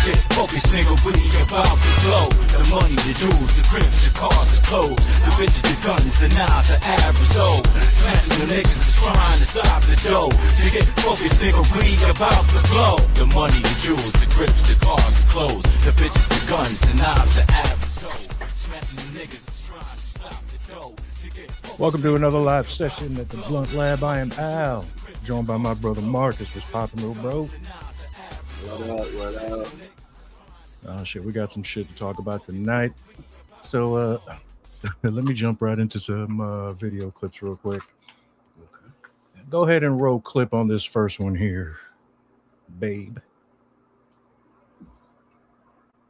get focused, nigga, we about to blow. The money, the jewels, the cribs, the cars, the clothes, the bitches, the guns, the knives, the average soul. Smashing the niggas that's trying to stop the dough. To get focused, nigga, we about to blow. The money, the jewels, the cribs, the cars, the clothes, the bitches, the guns, the knives, the average soul. Smashing the niggas that's trying to stop the dough. Welcome to another live session at the Blunt Lab. I am Al, joined by my brother Marcus. What's poppin', little bro? What up? Oh shit, we got some shit to talk about tonight. So let me jump right into some video clips real quick. Okay. Go ahead and roll clip on this first one here, babe.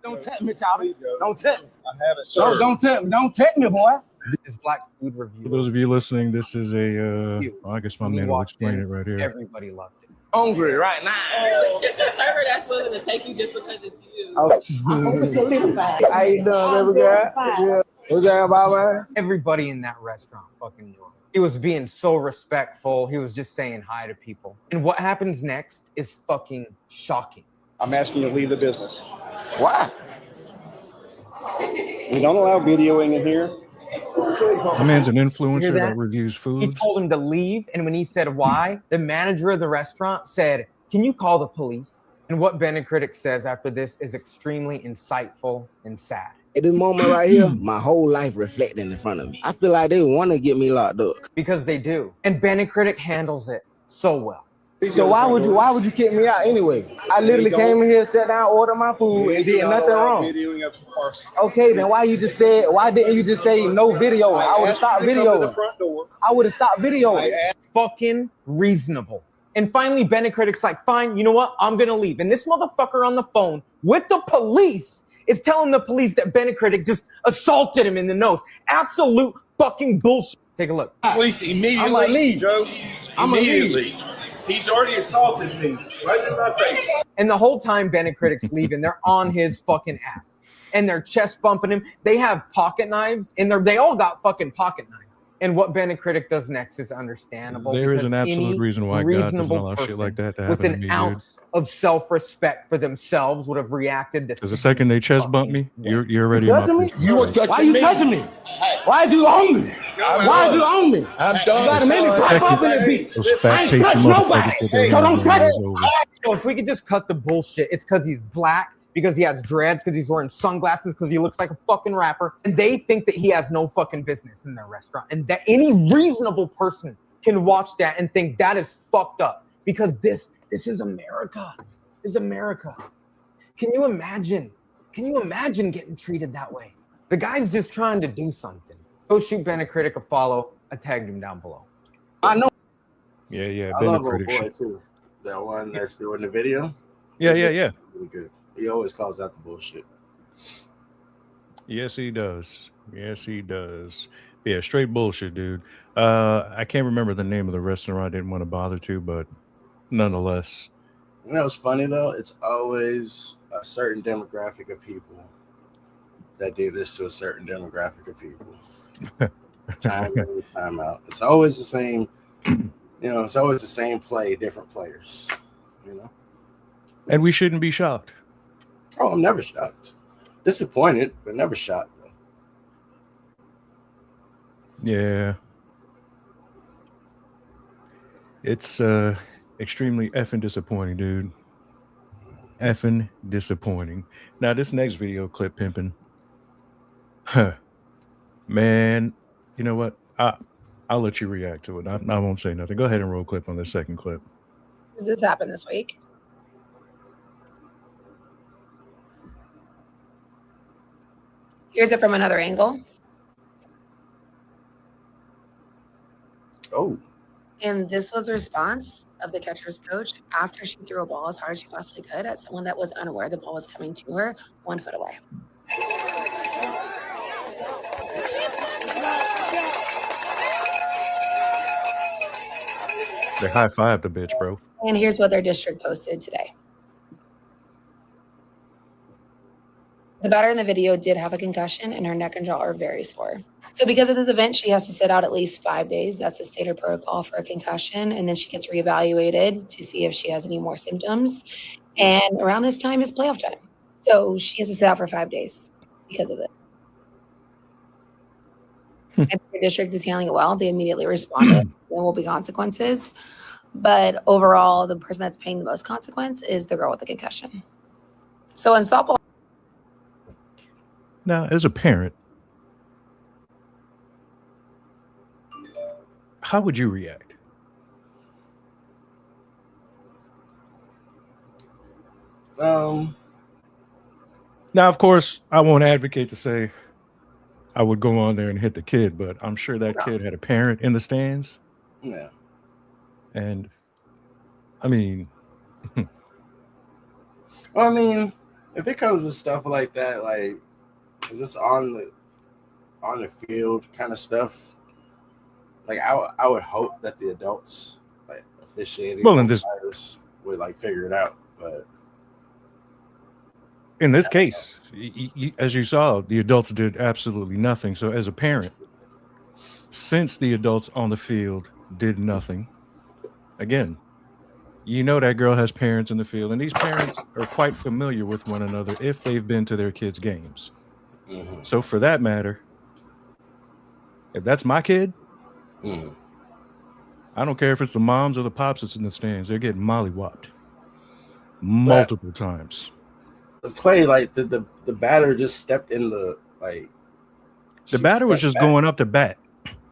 Don't tempt me, Charlie. Don't tempt me. I have it, sir. Don't tempt me. Don't tempt me, boy. This is Black Food Review. For those of you listening, this is a I guess my man will explain it right here. Everybody loved it. Hungry right now. It's a server that's willing to take you just because it's you. I hope it's solidified. How you doing, baby girl? Yeah. What's that about, man? Everybody in that restaurant fucking knew him. He was being so respectful. He was just saying hi to people. And what happens next is fucking shocking. I'm asking you to leave the business. Why? We don't allow videoing in here. My man's an influencer that reviews He food. told him to leave, and when he said why, the manager of the restaurant said, "Can you call the police?" And what Benecritic says after this is extremely insightful and sad. At this moment right here, my whole life reflecting in front of me. I feel like they want to get me locked up. Because they do. And Benecritic handles it so well. So why would you kick me out anyway? I literally came in here, sat down, ordered my food, and did nothing wrong. Videoing of the parcel. Okay, then why didn't you just say no video? I would have stopped videoing. I would have stopped videoing. Fucking reasonable. And finally, Benecritic's like, fine, you know what? I'm gonna leave. And this motherfucker on the phone with the police is telling the police that Benecritic just assaulted him in the nose. Absolute fucking bullshit. Take a look. Police immediately. I'm gonna leave, Joe. I'm gonna Immediately. He's already assaulted me right in my face. And the whole time Benecritic's leaving, they're on his fucking ass. And they're chest bumping him. They have pocket knives, and they all got fucking pocket knives. And what Benecritic does next is understandable. There is an absolute reason why God doesn't allow shit like that to happen with to an me, ounce of self-respect for themselves would have reacted this. Because the second they chest bump me, you're already Touching me? Why you touching me? Why is you on me? Why is you on me? I'm You done. gotta make me pop up in the beach. Those I ain't fat-paced touch nobody. motherfuckers So don't touch that me. So if we could just cut the bullshit, it's because he's black, because he has dreads, because he's wearing sunglasses, because he looks like a fucking rapper, and they think that he has no fucking business in their restaurant, and that any reasonable person can watch that and think that is fucked up, because this is America. This is America. Can you imagine? Can you imagine getting treated that way? The guy's just trying to do something. Go shoot Benecritic a follow. I tagged him down below. I know. Yeah, I love old Benecritic boy shit. too. That one that's doing the video. Yeah. Really good. He always calls out the bullshit. Yes, he does. Yeah, straight bullshit, dude. I can't remember the name of the restaurant. I didn't want to bother to, but nonetheless. You know what's funny though? It's always a certain demographic of people that do this to a certain demographic of people. Time in, time out. It's always the same. It's always the same play, different players. And we shouldn't be shocked. Oh, I'm never shocked. Disappointed, but never shocked though. Yeah. It's extremely effing disappointing, dude. Effing disappointing. Now, this next video clip, pimping. Man, you know what? I'll let you react to it. I won't say nothing. Go ahead and roll clip on the second clip. Does this happen this week? Here's it from another angle. Oh. And this was the response of the catcher's coach after she threw a ball as hard as she possibly could at someone that was unaware the ball was coming to her 1 foot away. They high-fived the bitch, bro. And here's what their district posted today. The batter in the video did have a concussion and her neck and jaw are very sore. So because of this event, she has to sit out at least 5 days. That's the stated protocol for a concussion. And then she gets reevaluated to see if she has any more symptoms. And around this time is playoff time. So she has to sit out for 5 days because of it. And the district is handling it well. They immediately responded. There will be consequences. But overall, the person that's paying the most consequence is the girl with the concussion. So in softball. Now, as a parent, how would you react? Now, of course, I won't advocate to say I would go on there and hit the kid, but I'm sure that kid had a parent in the stands. Yeah. And I mean, well, I mean, if it comes to stuff like that, like, is this on the field kind of stuff? Like, I would hope that the adults like officiating would like figure it out, but in this case, as you saw, the adults did absolutely nothing. So as a parent, since the adults on the field did nothing, again, you know that girl has parents in the field, and these parents are quite familiar with one another if they've been to their kids' games. Mm-hmm. So for that matter, if that's my kid, I don't care if it's the moms or the pops that's in the stands. They're getting mollywopped multiple times. The play, like the batter just stepped in the like. The batter was just going up to bat.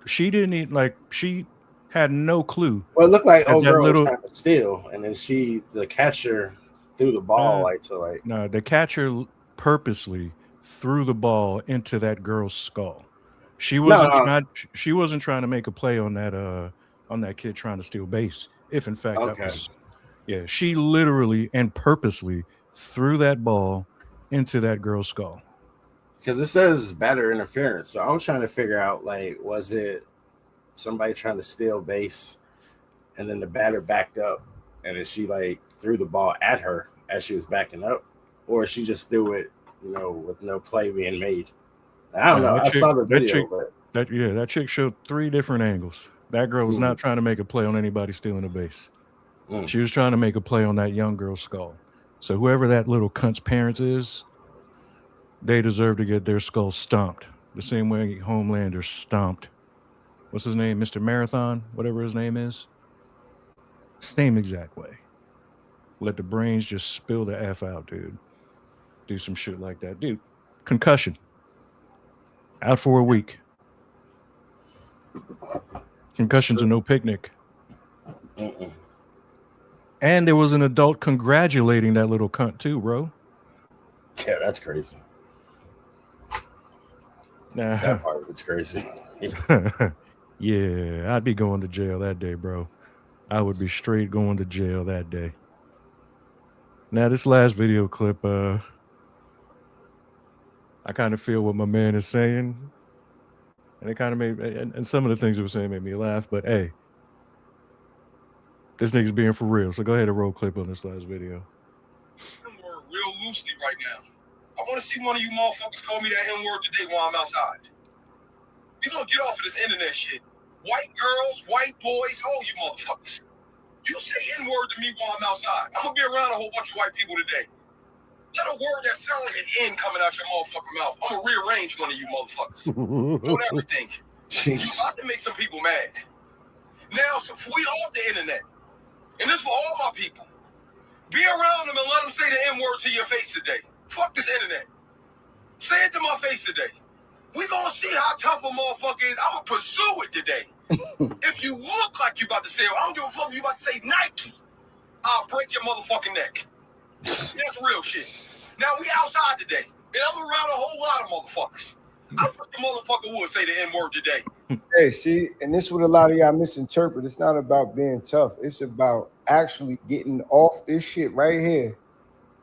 She didn't eat like she had no clue. Well, it looked like old girl was trying to steal, and then the catcher threw the ball No, the catcher purposely threw the ball into that girl's skull. She wasn't she wasn't trying to make a play on that kid trying to steal base. If in fact that was, she literally and purposely threw that ball into that girl's skull. Because it says batter interference, so I'm trying to figure out, like, was it somebody trying to steal base, and then the batter backed up, and then she like threw the ball at her as she was backing up, or she just threw it, with no play being made. I don't know. I saw the video, that chick showed 3 different angles. That girl was not trying to make a play on anybody stealing a base. She was trying to make a play on that young girl's skull. So whoever that little cunt's parents is, they deserve to get their skull stomped the same way Homelander stomped. What's his name? Mr. Marathon, whatever his name is. Same exact way. Let the brains just spill the F out, dude. Do some shit like that. Dude, concussion. Out for a week. Concussions are no picnic. And there was an adult congratulating that little cunt too, bro. Yeah, that's crazy. Nah. That part of it's crazy. Yeah, I'd be going to jail that day, bro. I would be straight going to jail that day. Now, this last video clip, I kind of feel what my man is saying. And it kind of made, and some of the things he was saying made me laugh, but hey, this nigga's being for real. So go ahead and roll clip on this last video. N-word real loosely right now. I want to see one of you motherfuckers call me that N-word today while I'm outside. You gonna get off of this internet shit. White girls, white boys, all you motherfuckers. You say N-word to me while I'm outside. I'm gonna be around a whole bunch of white people today. Let a word that sounds like an N coming out your motherfucking mouth. I'm gonna rearrange one of you motherfuckers. Don't ever think. You about to make some people mad. Now, so we off the internet. And this for all my people. Be around them and let them say the N-word to your face today. Fuck this internet. Say it to my face today. We gonna see how tough a motherfucker is. I'm gonna pursue it today. If you look like you about to say it, I don't give a fuck if you about to say Nike. I'll break your motherfucking neck. That's real shit. Now we outside today, and I'm around a whole lot of motherfuckers. I wish the motherfucker would say the N-word today. Hey, see, and this is what a lot of y'all misinterpret. It's not about being tough. It's about actually getting off this shit right here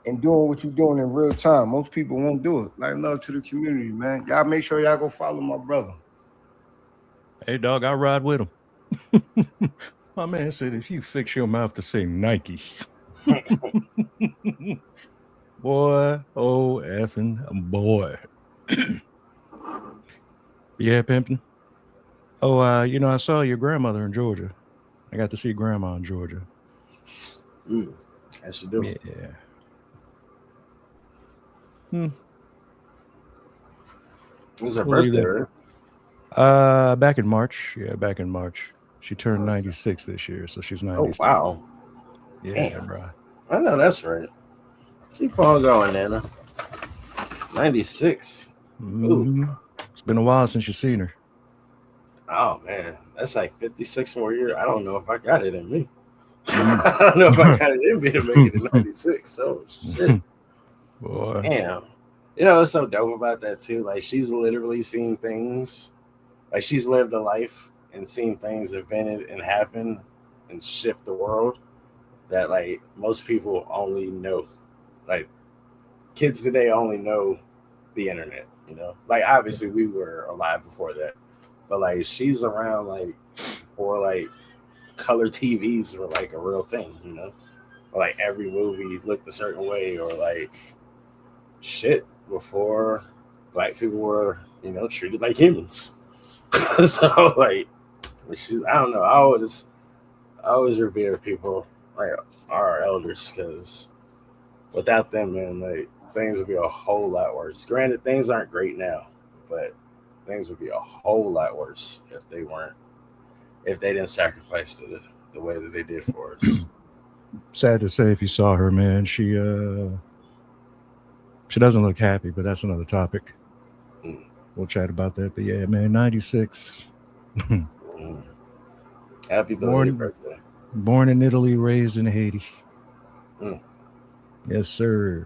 and doing what you're doing in real time. Most people won't do it. Like, love to the community, man. Y'all make sure y'all go follow my brother. Hey, dog, I ride with him. My man said, if you fix your mouth to say Nike, boy, oh, effing boy. Yeah, pimping. Oh, I saw your grandmother in Georgia. I got to see grandma in Georgia. As you do. Yeah. It was her We'll leave birthday, that. right? Back in March. Yeah, back in March. She turned 96 this year, so she's 96. Oh, wow. Yeah, Damn. bro. I know that's right. Keep on going, Nana. 96. Mhm. It's been a while since you've seen her. Oh, man. That's like 56 more years. I don't know if I got it in me. I don't know if I got it in me to make it to 96. Oh, shit. Boy. Damn. You know what's so dope about that, too? Like, she's literally seen things. Like, she's lived a life and seen things invented and happen and shift the world that, like, most people only know. Like, kids today only know the internet, you know? Like, obviously, we were alive before that. But, like, she's around, like, before, like, color TVs were, like, a real thing, you know? Or, like, every movie looked a certain way, or, like, shit, before black people were, you know, treated like humans. So, like, I don't know. I always revere people like our elders, because without them, man, like, things would be a whole lot worse. Granted, things aren't great now, but things would be a whole lot worse if they didn't sacrifice the way that they did for us. Sad to say, if you saw her, man, she doesn't look happy, but that's another topic. We'll chat about that. But yeah, man, 96. Happy belated birthday. Born in Italy, raised in Haiti. Mm. Yes, sir.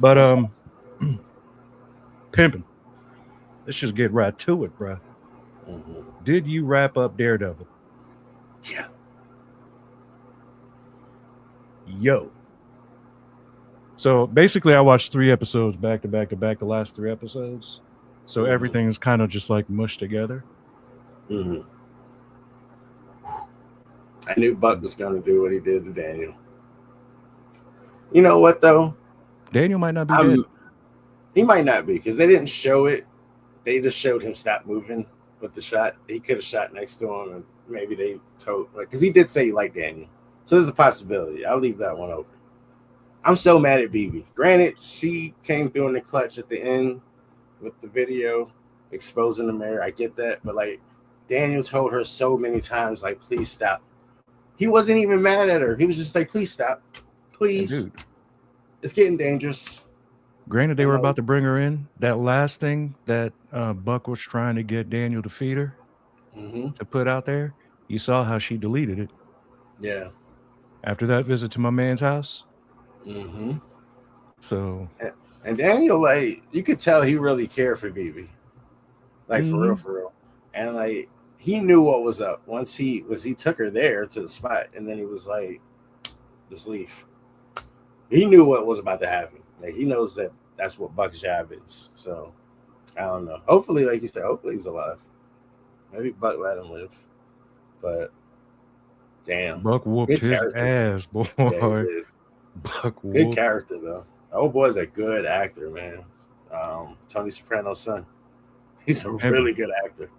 But pimping. Let's just get right to it, bro. Did you wrap up Daredevil? Yeah. Yo. So basically, I watched 3 episodes back to back to back, the last 3 episodes. So everything is kind of just like mushed together. I knew Buck was going to do what he did to Daniel. You know what, though? Daniel might not be dead. He might not be, because they didn't show it. They just showed him stop moving with the shot. He could have shot next to him, and maybe they told, because he did say he liked Daniel. So there's a possibility. I'll leave that one open. I'm so mad at BB. Granted, she came through in the clutch at the end with the video exposing the mirror. I get that. But, like, Daniel told her so many times, like, please stop. He wasn't even mad at her. He was just like, please stop. Please. Dude, it's getting dangerous. Granted, they were about to bring her in. That last thing that Buck was trying to get Daniel to feed her, to put out there, you saw how she deleted it. Yeah. After that visit to my man's house. So. And Daniel, like, you could tell he really cared for BB. Like, for real. And, like, he knew what was up once he took her there to the spot, and then he was like, just leave. He knew what was about to happen. Like, he knows that that's what Buck's job is. So, I don't know. Hopefully, like you said, hopefully he's alive. Maybe Buck let him live. But, damn. Buck whooped his ass, boy. Yeah, Buck whooped. Good character, though. The old boy's a good actor, man. Tony Soprano's son. He's a really good actor.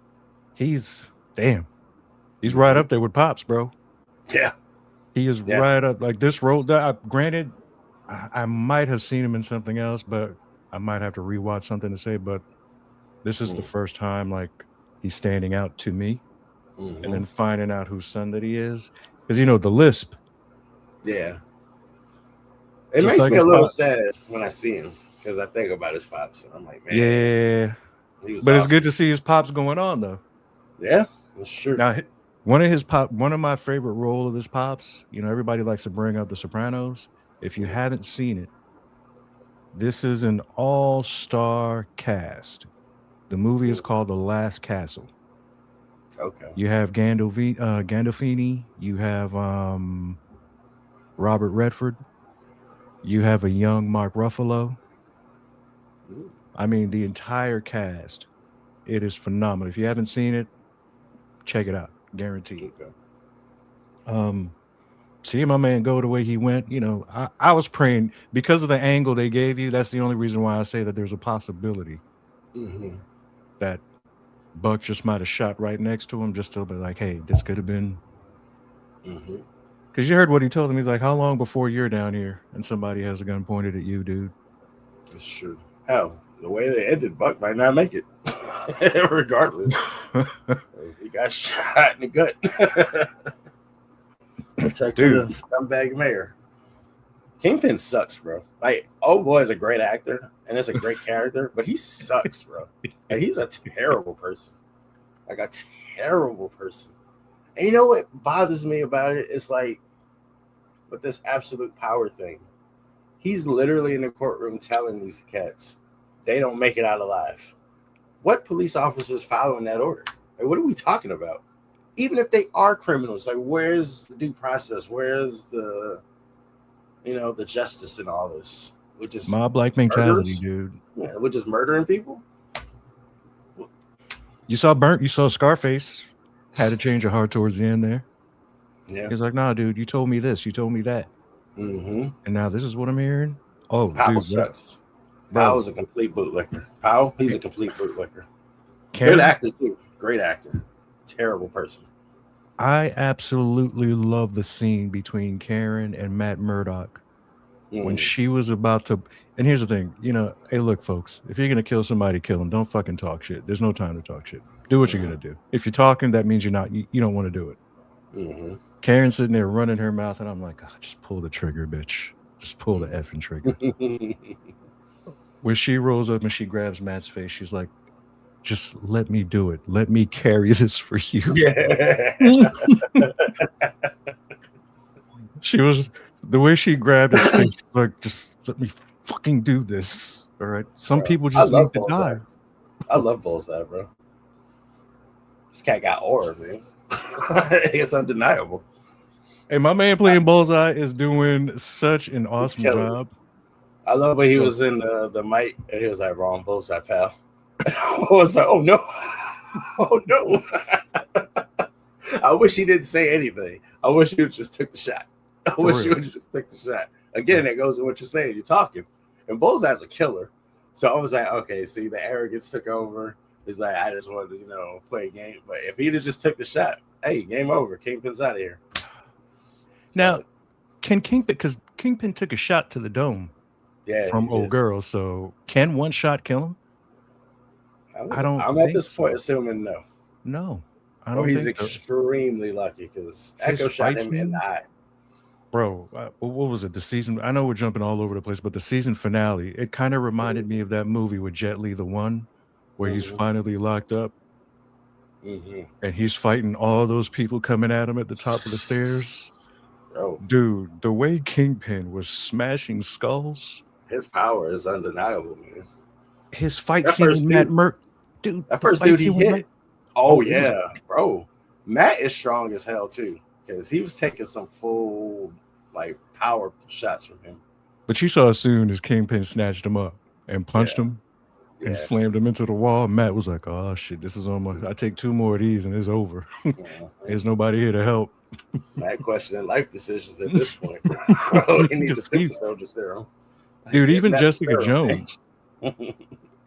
He's right up there with Pops, bro. Yeah. He is right up. Like, this role, granted, I might have seen him in something else, but I might have to rewatch something to say, but this is the first time, like, he's standing out to me. And then finding out whose son that he is. Because, you know, the lisp. Yeah. It just makes like me a little sad when I see him, because I think about his pops, and I'm like, man. Yeah. But awesome. It's good to see his pops going on, though. Yeah, that's true. Now, one of my favorite role of his pops, you know, everybody likes to bring up The Sopranos. If you haven't seen it, this is an all-star cast. The movie is called The Last Castle. Okay. You have Gandolfini. You have Robert Redford. You have a young Mark Ruffalo. I mean, the entire cast. It is phenomenal. If you haven't seen it, check it out. Guaranteed. Okay. Seeing my man go the way he went, you know, I was praying because of the angle they gave you. That's the only reason why I say that there's a possibility that Buck just might have shot right next to him just to be like, hey, this could have been. Because you heard what he told him. He's like, how long before you're down here and somebody has a gun pointed at you, dude? It's true. Hell, the way they ended, Buck might not make it. Regardless. He got shot in the gut. Protecting the scumbag mayor. Kingpin sucks, bro. Like, old boy is a great actor and it's a great character, but he sucks, bro. Like, he's a terrible person. Like a terrible person. And you know what bothers me about it? It's like with this absolute power thing. He's literally in the courtroom telling these cats they don't make it out alive. What police officers following that order? Like, what are we talking about? Even if they are criminals, like, where's the due process? Where's the, the justice in all this? We're just mob-like mentality, murderers? dude. Yeah, we're just murdering people. You saw Scarface had to change of heart towards the end there. Yeah, he's like, nah, dude, you told me this, you told me that, and now this is what I'm hearing. Oh, Powell dude, sucks. Powell's a complete bootlicker. Powell, he's a complete bootlicker. Karen, Good actor too. Great actor. Terrible person. I absolutely love the scene between Karen and Matt Murdock when she was about to. And here's the thing, hey, look, folks, if you're gonna kill somebody, kill them. Don't fucking talk shit. There's no time to talk shit. Do what you're gonna do. If you're talking, that means you don't want to do it. Karen's sitting there running her mouth, and I'm like, oh, just pull the trigger, bitch. Just pull the effing trigger. When she rolls up and she grabs Matt's face, she's like, just let me do it. Let me carry this for you. Yeah. She was, the way she grabbed his face, like, just let me fucking do this. All right. Some people just need to die. I love Bullseye, bro. This cat got aura, man. It's undeniable. Hey, my man playing Bullseye is doing such an awesome job. I love when he was in the mic and he was like, wrong Bullseye, pal. And I was like, oh no. Oh no. I wish he didn't say anything. I wish he just took the shot. I wish he would just take the shot. Again, it goes to what you're saying. You're talking. And Bullseye's a killer. So I was like, okay, see, the arrogance took over. He's like, I just wanted to, play a game. But if he'd have just took the shot, hey, game over. Kingpin's out of here. Now, can Kingpin, because Kingpin took a shot to the dome from old girl, so can one shot kill him? I'm at this point assuming no. No, I don't. He's extremely lucky because Echo shot him in the eye. Bro, what was it? The season? I know we're jumping all over the place, but the season finale, it kind of reminded me of that movie with Jet Li, the one where he's finally locked up, and he's fighting all those people coming at him at the top of the stairs. Bro. Dude, the way Kingpin was smashing skulls, his power is undeniable, man. His fight scene with Matt Murdock, dude. That first dude he hit. Oh yeah, bro. Matt is strong as hell too, because he was taking some full power shots from him. But you saw as soon as Kingpin snatched him up and punched him and slammed him into the wall, Matt was like, "Oh shit, this is on my. I take 2 more of these and it's over. There's nobody here to help." Matt questioning life decisions at this point. Bro, he needs to save the soldier serum. Dude, even Jessica Jones.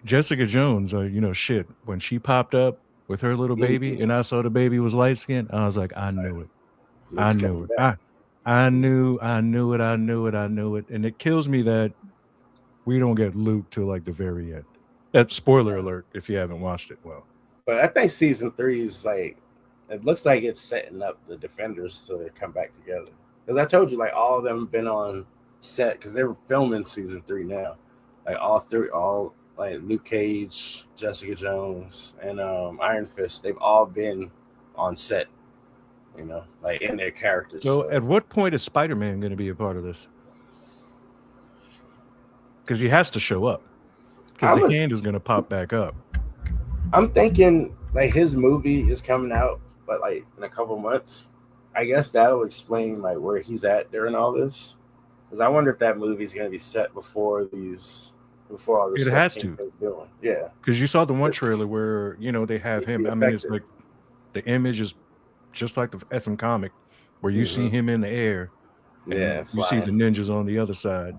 Jessica Jones, shit. When she popped up with her little baby, and I saw the baby was light skinned, I was like, I knew it. I knew it. I knew it. And it kills me that we don't get Luke till the very end. That spoiler alert if you haven't watched it. Well, but I think season 3 is it looks like it's setting up the Defenders to come back together. Because I told you, all of them have been on set because they're filming season 3 now. All Luke Cage, Jessica Jones, and Iron Fist, they've all been on set, in their characters. So at what point is Spider-Man going to be a part of this? Because he has to show up. Because the hand is going to pop back up. I'm thinking his movie is coming out, but in a couple months. I guess that'll explain where he's at during all this. Because I wonder if that movie's going to be set before all this. It has to. Doing. Yeah. Because you saw the one trailer where they have him. I mean, it's the image is just like the effing comic, where you see him in the air. Yeah. You see the ninjas on the other side.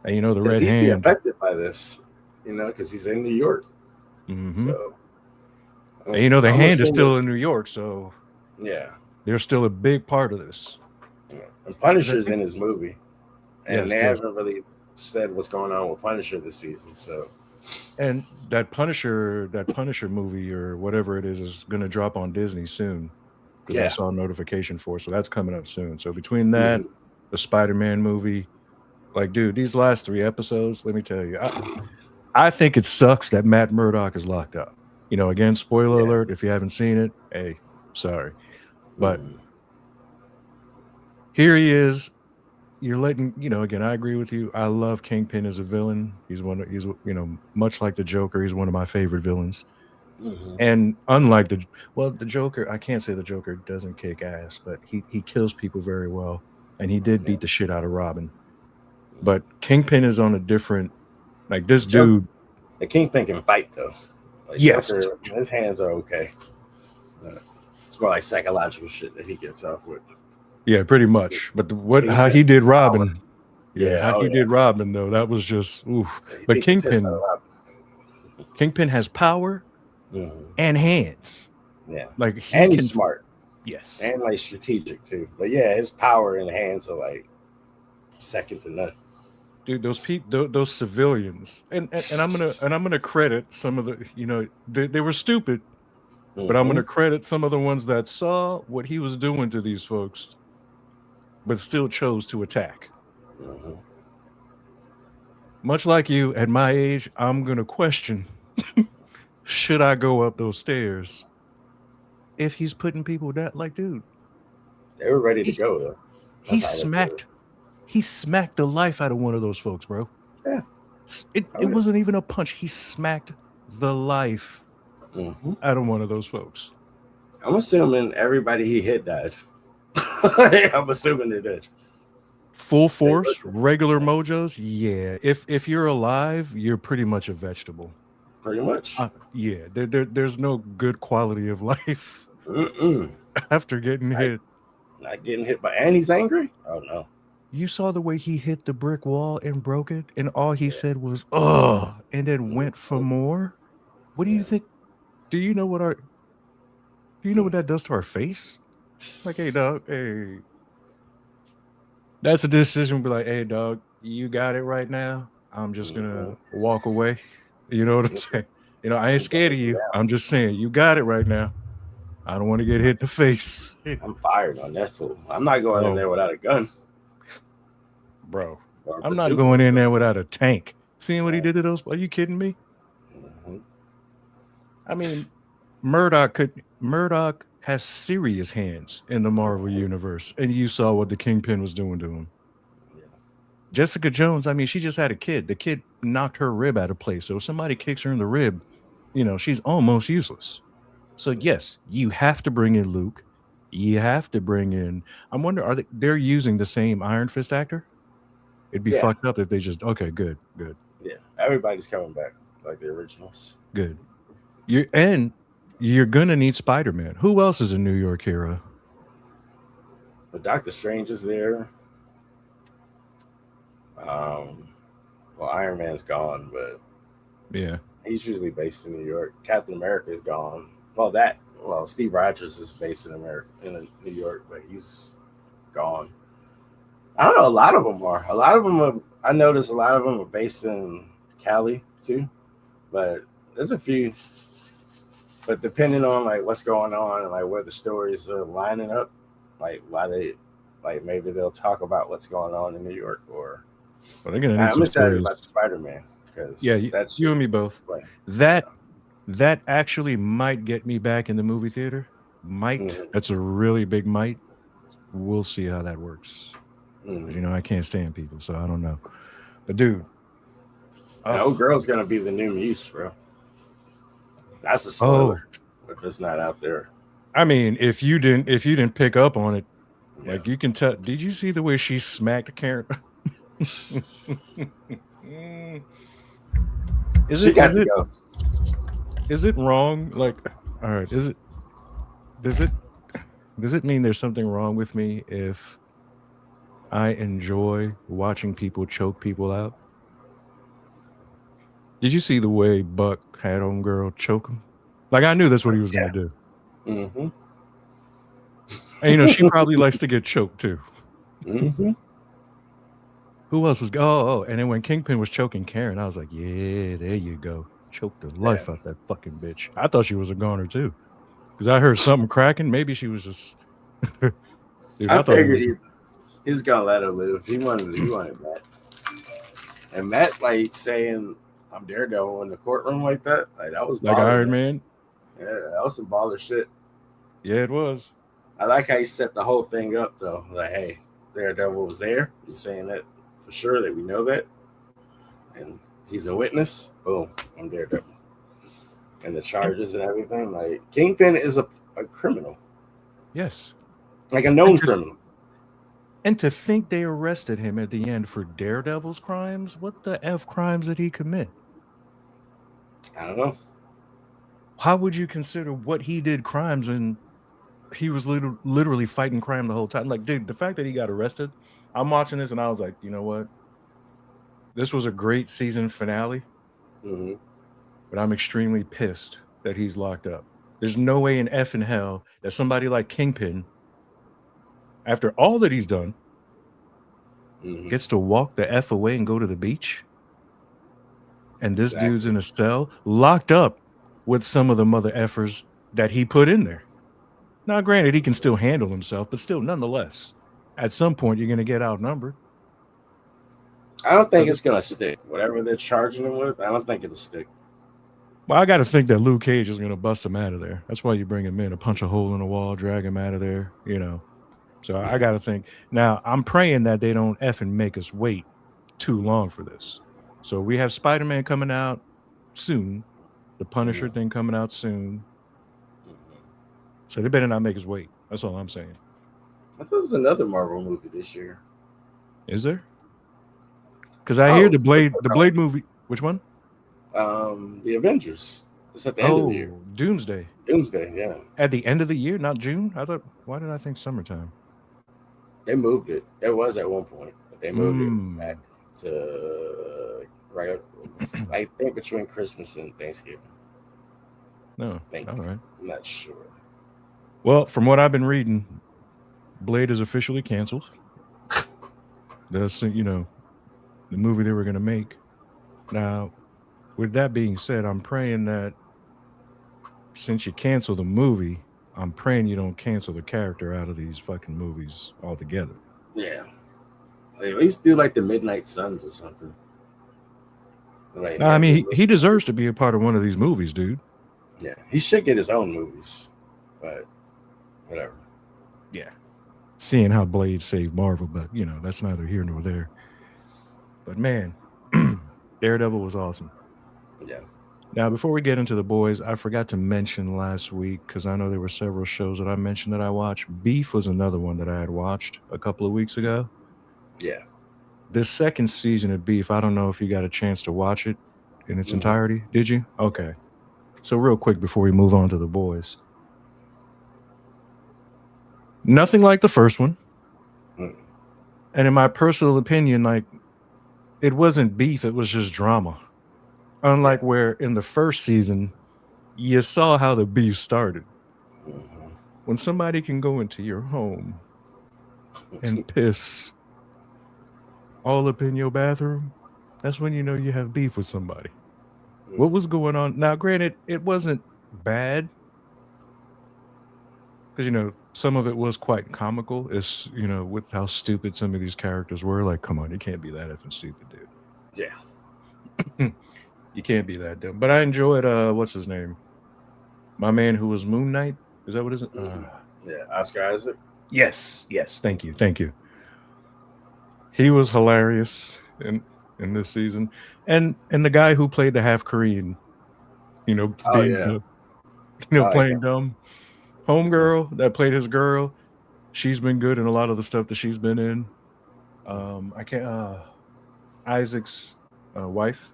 And the red hand. He'd be affected by this, because he's in New York. So. And the hand is still in New York, so yeah, they're still a big part of this. Yeah. And Punisher's in his movie, and they haven't really said what's going on with Punisher this season. So, and that Punisher movie or whatever it is going to drop on Disney soon because I yeah. saw a notification for it. So that's coming up soon. So between that, the Spider-Man movie, like, dude, these last 3 episodes, let me tell you, I think it sucks that Matt Murdock is locked up. You know, again, spoiler alert, if you haven't seen it, hey, sorry. But here he is. You're letting, you know, again, I agree with you. I love Kingpin as a villain. He's you know, much like the Joker, he's one of my favorite villains. And unlike the Joker, I can't say the Joker doesn't kick ass, but he kills people very well. And he did beat the shit out of Robin. But Kingpin is on a different, like, this dude. The Kingpin can fight though. Like, yes. Joker, his hands are okay. It's more like psychological shit that he gets off with. Yeah, pretty much. But how he did Robin, how he did Robin though, that was just oof. But Kingpin has power and hands. Yeah, like he's smart. Yes, and like strategic too. But yeah, his power and hands are like second to none. Dude, those civilians, and I'm gonna credit some of the, you know, they were stupid, but I'm gonna credit some of the ones that saw what he was doing to these folks, but still chose to attack. Much like you, at my age, I'm gonna question: should I go up those stairs? If he's putting people down, like, dude, they were ready to go though. He smacked the life out of one of those folks, bro. Yeah, it wasn't even a punch. He smacked the life out of one of those folks. I'm assuming everybody he hit died. I'm assuming they did. Full force, regular mojos. Yeah, if you're alive, you're pretty much a vegetable. Pretty much. Yeah, there's no good quality of life after getting hit. Not getting hit by, and he's angry. Oh no. You saw the way he hit the brick wall and broke it, and all he said was "oh," and then went for more. What do you think? Do you know what that does to our face? Like, hey, dog, hey. That's a decision. Be like, hey, dog, you got it right now. I'm just gonna walk away. You know what I'm saying? You know, I ain't scared of you. I'm just saying, you got it right now. I don't want to get hit in the face. I'm fired on that fool. I'm not going in there without a gun. Bro, I'm not going in there without a tank. Seeing what he did to those? Are you kidding me? I mean, Murdoch has serious hands in the Marvel universe, and you saw what the Kingpin was doing to him. Jessica Jones, I mean, she just had a kid. The kid knocked her rib out of place. So if somebody kicks her in the rib, you know, she's almost useless. So yes, you have to bring in Luke. You have to bring in. I wonder, they're using the same Iron Fist actor? It'd be fucked up if they just good. Yeah, everybody's coming back like the originals. Good. You're gonna need Spider-Man. Who else is a New York hero? But Doctor Strange is there. Well, Iron Man's gone, but yeah, he's usually based in New York. Captain America is gone. Steve Rogers is based in New York, but he's gone. I don't know. A lot of them are. I noticed a lot of them are based in Cali too, but there's a few. But depending on like what's going on and like where the stories are lining up, like why they, like maybe they'll talk about what's going on in New York or. Well, they're gonna need I'm excited about Spider-Man because that's you and me both. Like, that actually might get me back in the movie theater. Might. That's a really big might. We'll see how that works. You know, I can't stand people, so I don't know. But dude, old girl's gonna be the new Muse, bro. That's a spoiler. If it's not out there. I mean, if you didn't pick up on it, like you can tell. Did you see the way she smacked Karen? Is it wrong? Like, all right, does it mean there's something wrong with me if I enjoy watching people choke people out? Did you see the way Buck had homegirl choke him? Like, I knew that's what he was gonna do. And you know, she probably likes to get choked too. Who else was? Oh, and then when Kingpin was choking Karen, I was like, yeah, there you go. Choked the life out that fucking bitch. I thought she was a goner too, because I heard something cracking. Maybe she was just. Dude, I I thought it figured was. he was gonna let her live. He wanted Matt. And Matt like saying I'm Daredevil in the courtroom like that. Like that was Like baller, Iron Man. Yeah, that was some baller shit. Yeah, it was. I like how he set the whole thing up though. Like, hey, Daredevil was there. He's saying that for sure that we know that. And he's a witness. Boom, I'm Daredevil. And the charges and everything. Like Kingpin is a criminal. Yes. Like a known criminal. And to think they arrested him at the end for Daredevil's crimes, what the F crimes did he commit? I don't know. How would you consider what he did crimes when he was literally fighting crime the whole time? Like, dude, the fact that he got arrested, I'm watching this and I was like, you know what? This was a great season finale, but I'm extremely pissed that he's locked up. There's no way in F in hell that somebody like Kingpin, after all that he's done, gets to walk the F away and go to the beach. And this dude's in a cell, locked up with some of the mother effers that he put in there. Now, granted, he can still handle himself, but still, nonetheless, at some point, you're going to get outnumbered. I don't think it's going to stick. Whatever they're charging him with, I don't think it'll stick. Well, I got to think that Luke Cage is going to bust him out of there. That's why you bring him in, to punch a hole in the wall, drag him out of there, you know. So I got to think. Now, I'm praying that they don't effing make us wait too long for this. So we have Spider-Man coming out soon. The Punisher thing coming out soon. So they better not make us wait. That's all I'm saying. I thought there was another Marvel movie this year. Is there? Because I hear the Blade movie. Which one? The Avengers. It's at the end of the year. Doomsday. Doomsday, yeah. At the end of the year, not June? I thought, why did I think summertime? They moved it. It was at one point, but they moved it back to I think between Christmas and Thanksgiving. No. All right. I'm not sure. Well, from what I've been reading, Blade is officially canceled. That's, you know, the movie they were going to make. Now, with that being said, I'm praying that since you cancel the movie, I'm praying you don't cancel the character out of these fucking movies altogether. Yeah. Like, at least do like the Midnight Suns or something. Like, no, I mean, he deserves to be a part of one of these movies, dude. Yeah, he should get his own movies, but whatever. Yeah. Seeing how Blade saved Marvel, but, you know, that's neither here nor there. But, man, Daredevil was awesome. Yeah. Now, before we get into the boys, I forgot to mention last week, because I know there were several shows that I mentioned that I watched. Beef was another one that I had watched a couple of weeks ago. Yeah. This second season of Beef, I don't know if you got a chance to watch it in its entirety. Did you? Okay. So real quick before we move on to the boys. Nothing like the first one. And in my personal opinion, like, it wasn't beef, it was just drama. Unlike where in the first season, you saw how the beef started. When somebody can go into your home and piss all up in your bathroom, that's when you know you have beef with somebody. What was going on? Now, granted, it wasn't bad. Because, you know, some of it was quite comical. It's, you know, with how stupid some of these characters were. Like, come on, you can't be that effing stupid, dude. Yeah. You can't be that dumb. But I enjoyed, what's his name? My man who was Moon Knight. Is that what it is? Yeah, Oscar Isaac. Yes. Thank you. He was hilarious in this season. And the guy who played the half Korean, you know, playing dumb. Homegirl that played his girl, she's been good in a lot of the stuff that she's been in. Isaac's wife.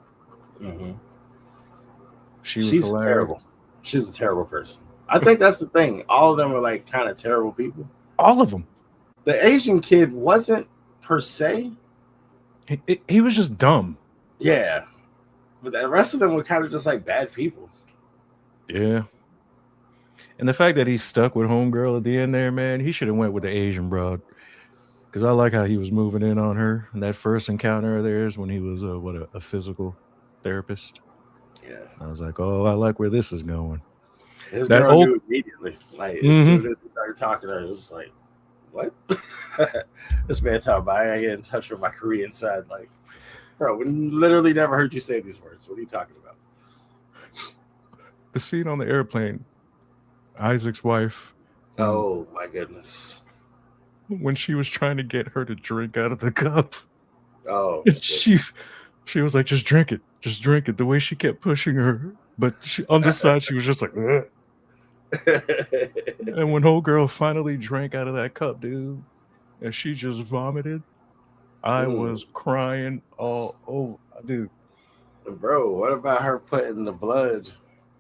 She's hilarious. Terrible. She's a terrible person. I think that's the thing. All of them are like kind of terrible people. All of them. The Asian kid wasn't per se. He was just dumb. Yeah. But the rest of them were kind of just like bad people. Yeah. And the fact that he stuck with homegirl at the end there, man, he should have went with the Asian broad. Because I like how he was moving in on her. And that first encounter of theirs when he was a physical therapist. Yeah. I was like, oh, I like where this is going. His That girl old. knew immediately. Like, as Mhm. soon as he started talking to her, it was like, what? This man talking about I gotta get in touch with my Korean side. Like, bro, we literally never heard you say these words. What are you talking about? The scene on the airplane, Isaac's wife, Oh my goodness. when she was trying to get her to drink out of the cup. Oh, And she was like, just drink it. Just drink it. The way she kept pushing her. But on the side, she was just like, ugh. And when old girl finally drank out of that cup, dude, and she just vomited, I was crying all over, dude. Bro, what about her putting the blood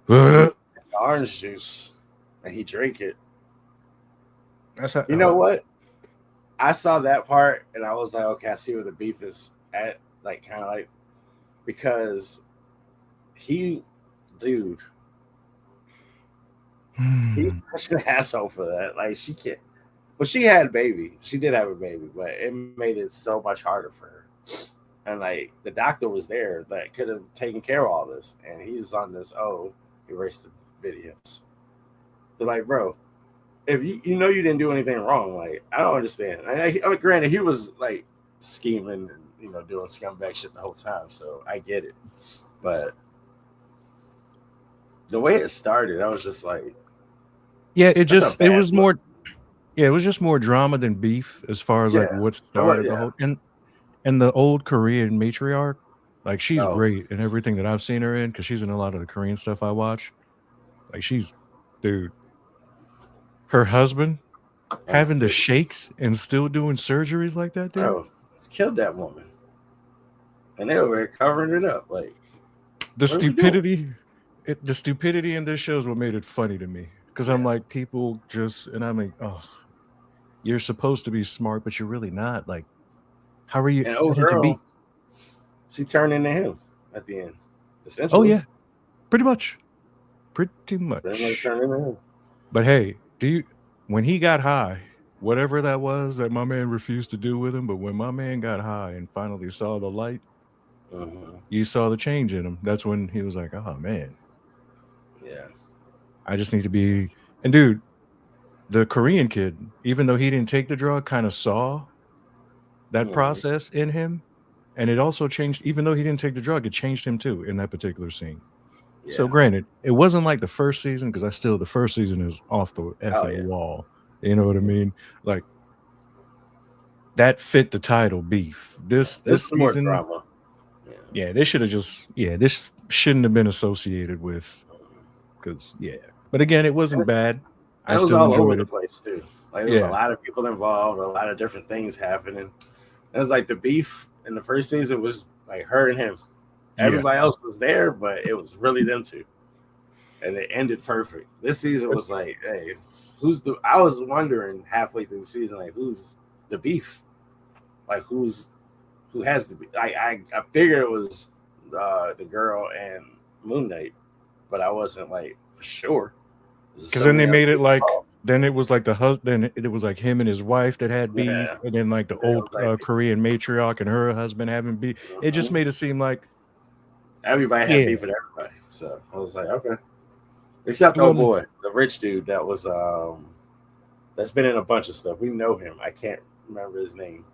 in the orange juice and he drank it? That's how, You know what? I saw that part and I was like, okay, I see where the beef is at. Like, kind of like, because he's such an asshole for that. Like, she can't. Well, she had a baby. She did have a baby, but it made it so much harder for her. And like the doctor was there that could have taken care of all this, and he's on this. Oh, erase the videos. They're like, bro, if you know you didn't do anything wrong, like I don't understand. Granted, he was like scheming and doing scumbag shit the whole time, so I get it. But the way it started, I was just like, yeah, it was more. Yeah, it was just more drama than beef as far as like what started the whole and the old Korean matriarch, like she's great in everything that I've seen her in because she's in a lot of the Korean stuff I watch. Like dude, her husband having the shakes and still doing surgeries like that, dude. Oh, it's killed that woman, and they were covering it up. Like the stupidity in this show is what made it funny to me because I'm like people just and I'm like, oh, you're supposed to be smart, but you're really not. Like, how are you? And old girl, she turned into him at the end. Essentially. Oh yeah, pretty much. Pretty much. But hey, when he got high, whatever that was that my man refused to do with him, but when my man got high and finally saw the light, you saw the change in him. That's when he was like, oh man. Yeah. I just need to be. And dude, the Korean kid, even though he didn't take the drug, kind of saw that process in him. And it also changed, even though he didn't take the drug, it changed him too in that particular scene. Yeah. So granted, it wasn't like the first season because the first season is off the effing wall. You know what I mean? Like that fit the title beef. This season, more drama. Yeah, they should have this shouldn't have been associated with because But again, it wasn't bad. I still all enjoyed over it. The place too. Like there was a lot of people involved, a lot of different things happening. It was like the beef in the first season was like her and him. Everybody else was there, but it was really them two. And it ended perfect. This season was like, hey, I was wondering halfway through the season, like, who's the beef? Like, who has the beef? I figured it was the girl and Moon Knight, but I wasn't like for sure. Because then they made it like, then it was like the husband, it was like him and his wife that had beef, and then like the old Korean matriarch and her husband having beef. It just made it seem like everybody had beef with everybody. So I was like, okay. Except the boy, the rich dude that was that's been in a bunch of stuff. We know him. I can't remember his name,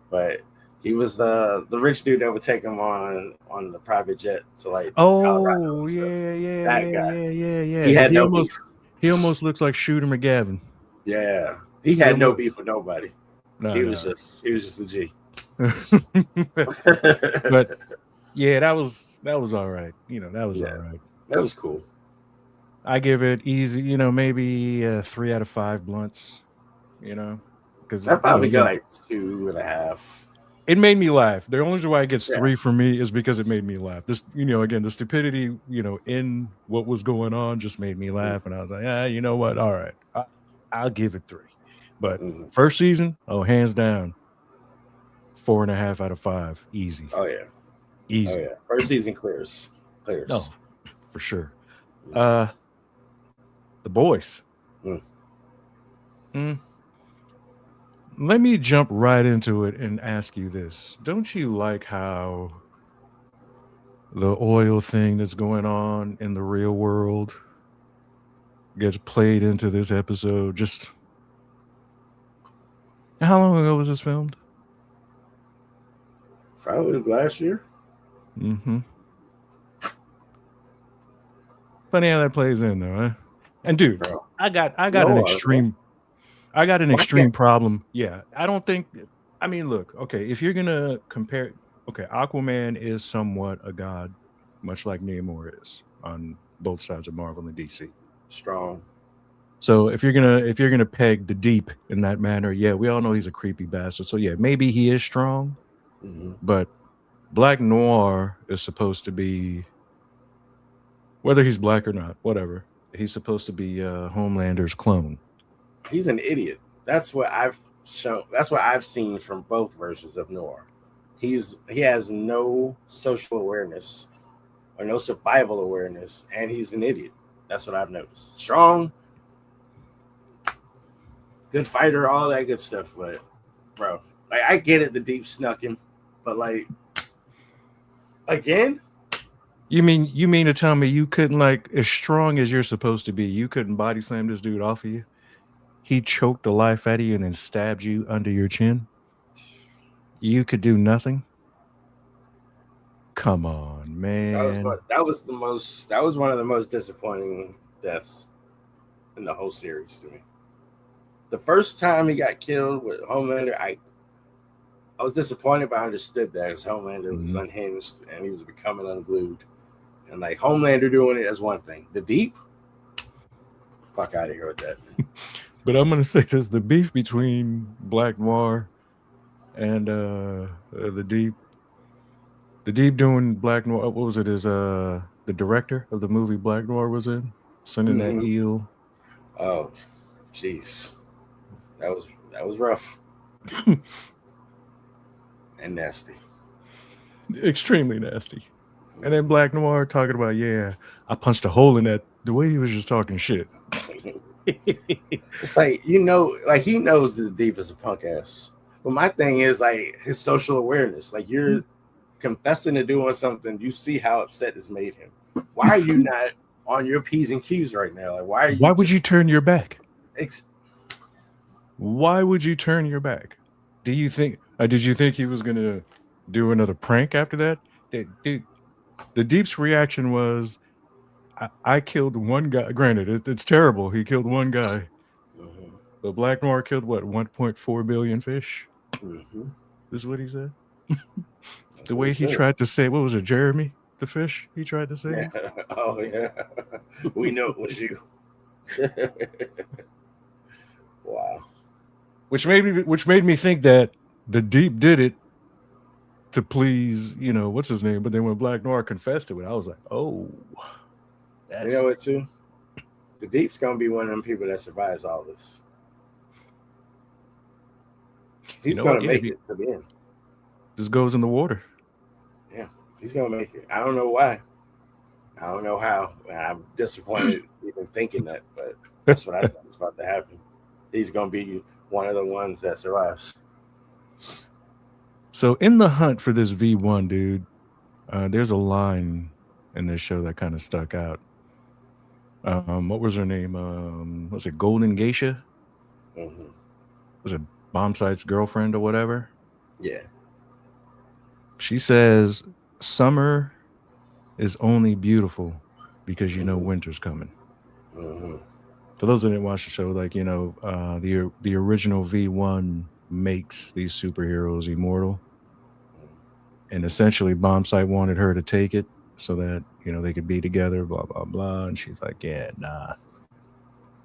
but he was the rich dude that would take him on the private jet to like Colorado. Yeah. He had no beef. He almost looks like Shooter McGavin. Yeah, he had no beef with nobody. He was just a G. But yeah, that was all right. That was all right. That was cool. I give it easy, maybe 3 out of 5 blunts, because I probably got like 2.5. It made me laugh. The only reason why it gets 3 for me is because it made me laugh. This, again, the stupidity, in what was going on just made me laugh, and I was like, you know what? All right, I'll give it 3. But first season, hands down, 4.5 out of 5, easy. Oh yeah, easy. Oh yeah, first season clears. No, for sure. The boys. let me jump right into it and ask you this. Don't you like how the oil thing that's going on in the real world gets played into this episode? Just how long ago was this filmed? Probably last year. Mm-hmm. Funny how that plays in though, huh? And dude, Bro. I got No, an extreme Why can't- problem. Yeah. I don't think I mean, look, okay, if you're gonna compare okay, Aquaman is somewhat a god, much like Namor is on both sides of Marvel and DC. strong. So if you're gonna peg the Deep in that manner, yeah, we all know he's a creepy bastard. So yeah, maybe he is strong, Mm-hmm. but Black Noir is supposed to be, whether he's black or not, whatever. He's supposed to be Homelander's clone. He's an idiot. That's what I've shown. That's what I've seen from both versions of Noir. He has no social awareness or no survival awareness, and he's an idiot. That's what I've noticed. Strong, good fighter, all that good stuff. But bro, like I get it, the Deep snuck him, but like again, You mean to tell me you couldn't, like, as strong as you're supposed to be, you couldn't body slam this dude off of you? He choked the life out of you and then stabbed you under your chin. You could do nothing. Come on, man. that was one of the most disappointing deaths in the whole series to me. The first time he got killed with Homelander, I was disappointed, but I understood that because Homelander was unhinged and he was becoming unglued. And like Homelander doing it as one thing. The Deep, fuck out of here with that. But I'm gonna say this: the beef between Black Noir and the Deep doing Black Noir. What was it? Is the director of the movie Black Noir was in sending that eel? Oh, jeez, that was rough and nasty. Extremely nasty. And then Black Noir talking about, yeah, I punched a hole in that. The way he was just talking shit. It's like, like he knows that the Deep is a punk ass. But my thing is like his social awareness. Like you're confessing to doing something, you see how upset this made him. Why are you not on your P's and Q's right now? Like why would you turn your back? Why would you turn your back? Do you think did you think he was gonna do another prank after that? Dude, the Deep's reaction was, I killed one guy. Granted, it's terrible. He killed one guy. Mm-hmm. But Black Noir killed what, 1.4 billion fish? Mm-hmm. This is what he said. The way he tried to say, what was it, Jeremy the fish? He tried to say. Yeah. Oh yeah, we know it was you. Wow. Which made me think that the Deep did it to please, what's his name? But then when Black Noir confessed to it, I was like, oh, you know what too? The Deep's gonna be one of them people that survives all this. He's gonna make it to the end. Just goes in the water. Yeah, he's gonna make it. I don't know why. I don't know how. I'm disappointed even thinking that, but that's what I thought was about to happen. He's gonna be one of the ones that survives. So in the hunt for this V1, dude, there's a line in this show that kind of stuck out. What was her name? Was it Golden Geisha? Mm-hmm. Was it Bombsight's girlfriend or whatever? Yeah. She says summer is only beautiful because winter's coming. Mm-hmm. For those that didn't watch the show, like the original V1 makes these superheroes immortal, and essentially Bombsight wanted her to take it so that they could be together, blah blah blah, and she's like, yeah, nah.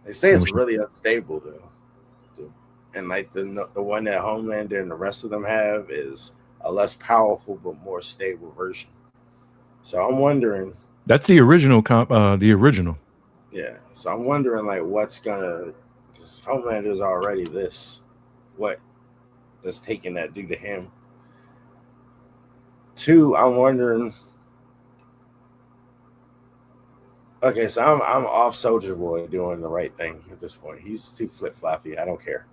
They say it's really unstable though, and like the one that Homelander and the rest of them have is a less powerful but more stable version. So I'm wondering. That's the original the original. Yeah. So I'm wondering like what's gonna, because Homelander's already this, what that's taking that due to him. Two, I'm wondering. Okay, so I'm off Soldier Boy doing the right thing at this point. He's too flip floppy. I don't care.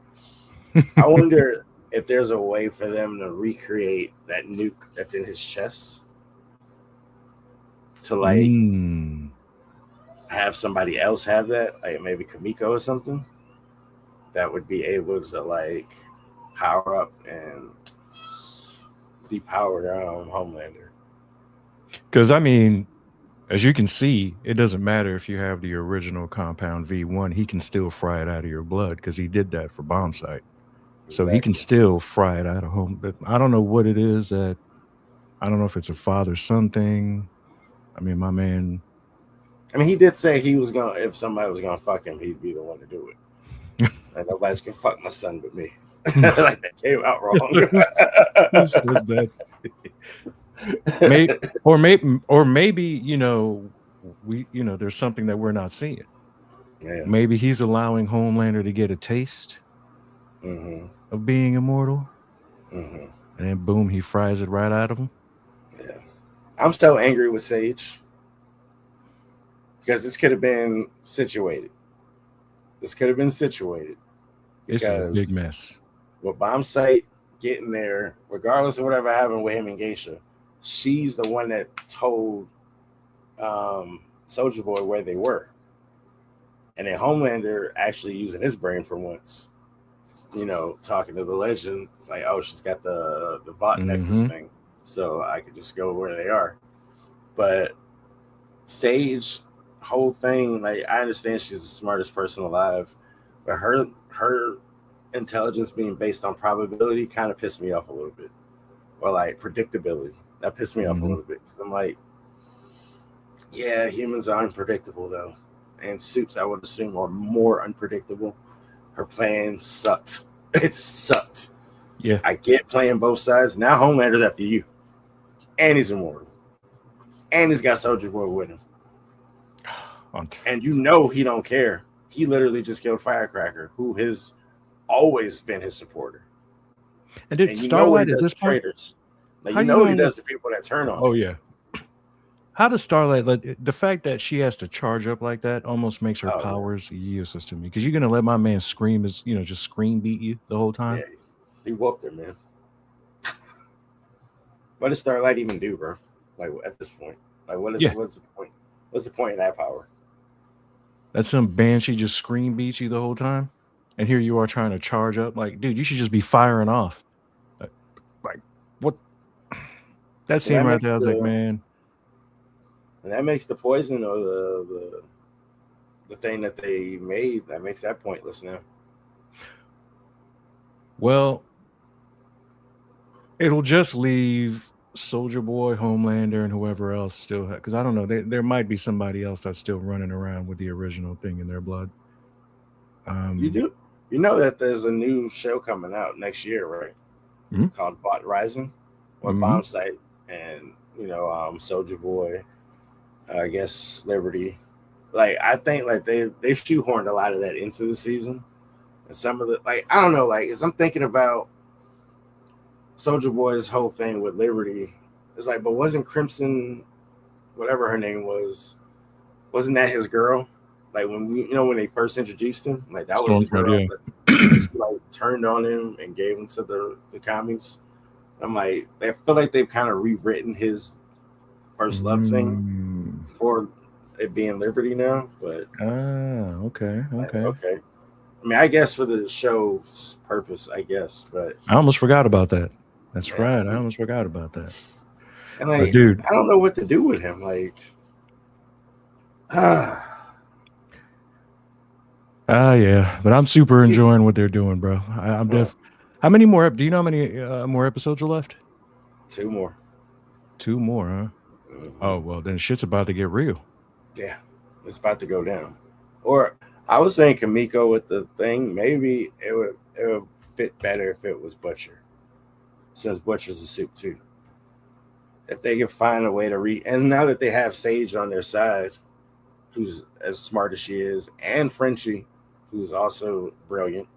I wonder if there's a way for them to recreate that nuke that's in his chest to like have somebody else have that, like maybe Kamiko or something, that would be able to like power up and depower Homelander. Because I mean, as you can see, it doesn't matter if you have the original compound V1, he can still fry it out of your blood because he did that for Bomb Sight. So he can still fry it out of home. But I don't know what it is that, I don't know if it's a father-son thing. I mean, my man. I mean, he did say he was going to, if somebody was going to fuck him, he'd be the one to do it. Like, nobody's going to fuck my son but me. Like, that came out wrong. Who says that? Maybe, you know, there's something that we're not seeing. Yeah. Maybe he's allowing Homelander to get a taste of being immortal. And then boom, he fries it right out of him. Yeah. I'm still angry with Sage. Because this could have been situated. This is a big mess. With Bomb Sight getting there, regardless of whatever happened with him and Geisha, she's the one that told Soldier Boy where they were. And then Homelander actually using his brain for once, you know, talking to the legend, like, oh, she's got the bot necklace thing, so I could just go where they are. But Sage, whole thing, like, I understand she's the smartest person alive, but her intelligence being based on probability kind of pissed me off a little bit, or like predictability. That pissed me off a little bit, because I'm like, yeah, humans are unpredictable though, and Suits, I would assume, are more unpredictable. Her plan sucked. It sucked. Yeah, I get playing both sides. Now Homelander's after you, and he's immortal, and he's got Soldier Boy with him. And you know he don't care. He literally just killed Firecracker, who has always been his supporter. And did Starlight at this point? Traitors. Like, you know what he does to people that turn on him. Oh yeah. How does Starlight the fact that she has to charge up like that almost makes her powers useless to me? Because you're gonna let my man scream just scream beat you the whole time. Yeah, he whooped her, man. What does Starlight even do, bro? Like, at this point, like, what's the point? What's the point of that power? That's some banshee just scream beats you the whole time, and here you are trying to charge up. Like, dude, you should just be firing off. Like what? That scene right there, I was like, man. And that makes the poison or the thing that they made, that makes that pointless now. Well, it'll just leave Soldier Boy, Homelander, and whoever else still, because I don't know, there might be somebody else that's still running around with the original thing in their blood. You know that there's a new show coming out next year, right? Called Bot Rising, or Bomb Sight, and Soldier Boy, I guess Liberty. Like, I think like they've shoehorned a lot of that into the season, and some of the, like, I don't know, like, as I'm thinking about Soldier Boy's whole thing with Liberty, it's like, but wasn't Crimson, whatever her name was, wasn't that his girl? Like, when they first introduced him, like, that was the girl that she, like, turned on him and gave him to the commies. I'm like, I feel like they've kind of rewritten his first love thing for it being Liberty now. But okay. I mean, I guess for the show's purpose, I guess. But I almost forgot about that. That's right. I almost forgot about that. And like, dude, I don't know what to do with him. Like, yeah, but I'm super enjoying what they're doing, bro. I'm How many more? Do you know how many more episodes are left? 2 more. 2 more, huh? Oh well, then shit's about to get real. Yeah, it's about to go down. Or I was saying Kamiko with the thing. Maybe it would fit better if it was Butcher, since Butcher's a suit too. If they could find a way to and now that they have Sage on their side, who's as smart as she is, and Frenchie, who's also brilliant,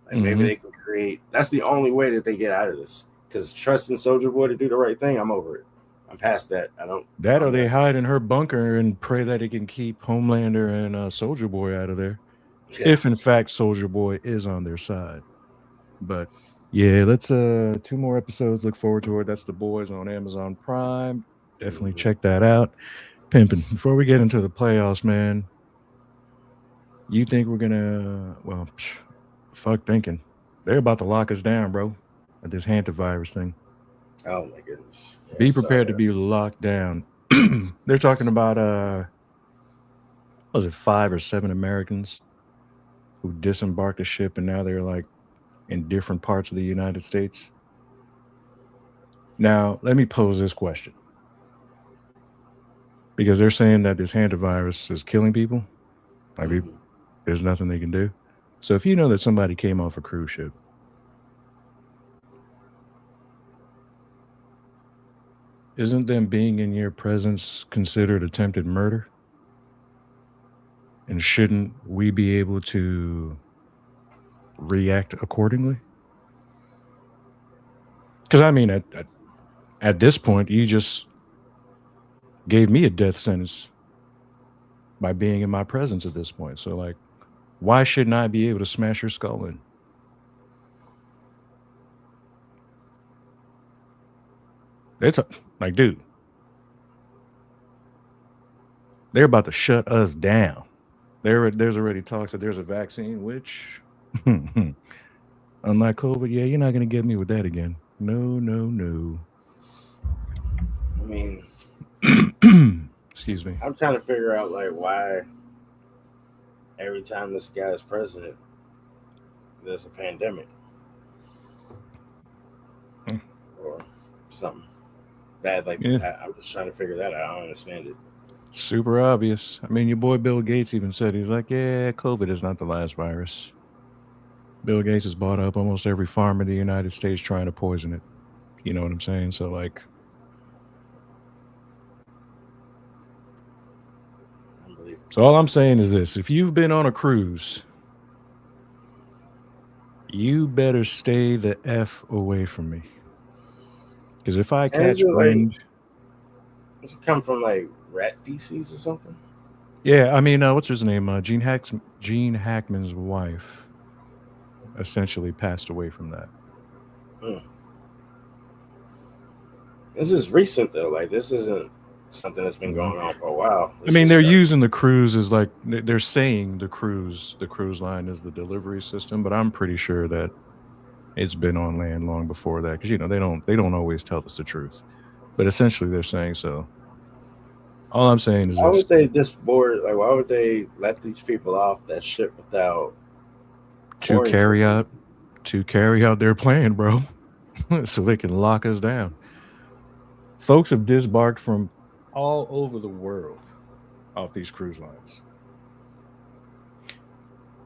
like maybe they can create. That's the only way that they get out of this. Because trusting Soldier Boy to do the right thing, I'm over it. I'm past that. I don't. That or they hide in her bunker and pray that it can keep Homelander and Soldier Boy out of there. Yeah. If in fact Soldier Boy is on their side. But yeah, let's 2 more episodes. Look forward to it. That's The Boys on Amazon Prime. Definitely check that out. Pimpin'. Before we get into the playoffs, man, you think we're gonna? Well, fuck thinking. They're about to lock us down, bro. With this Hantavirus thing. Oh my goodness. Yeah, Be prepared to be locked down. They're talking about was it 5 or 7 Americans who disembarked the ship and now they're like in different parts of the United States. Now, let me pose this question. Because they're saying that this hantavirus is killing people. Like there's nothing they can do. So if you know that somebody came off a cruise ship, isn't them being in your presence considered attempted murder? And shouldn't we be able to react accordingly? Because I mean, at this point, you just gave me a death sentence by being in my presence at this point. So, like, why shouldn't I be able to smash your skull in? It's like, dude, they're about to shut us down. There's already talks that there's a vaccine, which, unlike COVID, yeah, you're not going to get me with that again. No. I mean, excuse me. I'm trying to figure out like why every time this guy is president, there's a pandemic or something bad like this. I'm just trying to figure that out. I don't understand it. Super obvious. I mean, your boy Bill Gates even said, he's like, yeah, COVID is not the last virus. Bill Gates has bought up almost every farm in the United States trying to poison it. You know what I'm saying? So, like, so all I'm saying is this. If you've been on a cruise, you better stay the F away from me. Because if I catch wind... Does it come from, like, rat feces or something? Yeah, I mean, what's his name? Gene Hackman's wife essentially passed away from that. This is recent, though. Like, this isn't something that's been going on for a while. I mean, they're using the cruise as like, they're saying the cruise line is the delivery system, but I'm pretty sure that it's been on land long before that, because, you know, they don't always tell us the truth. But essentially, they're saying so. All I'm saying is, why would they just board? Like, why would they let these people off that ship without to carry out their plan, bro, so they can lock us down? Folks have disembarked from all over the world off these cruise lines,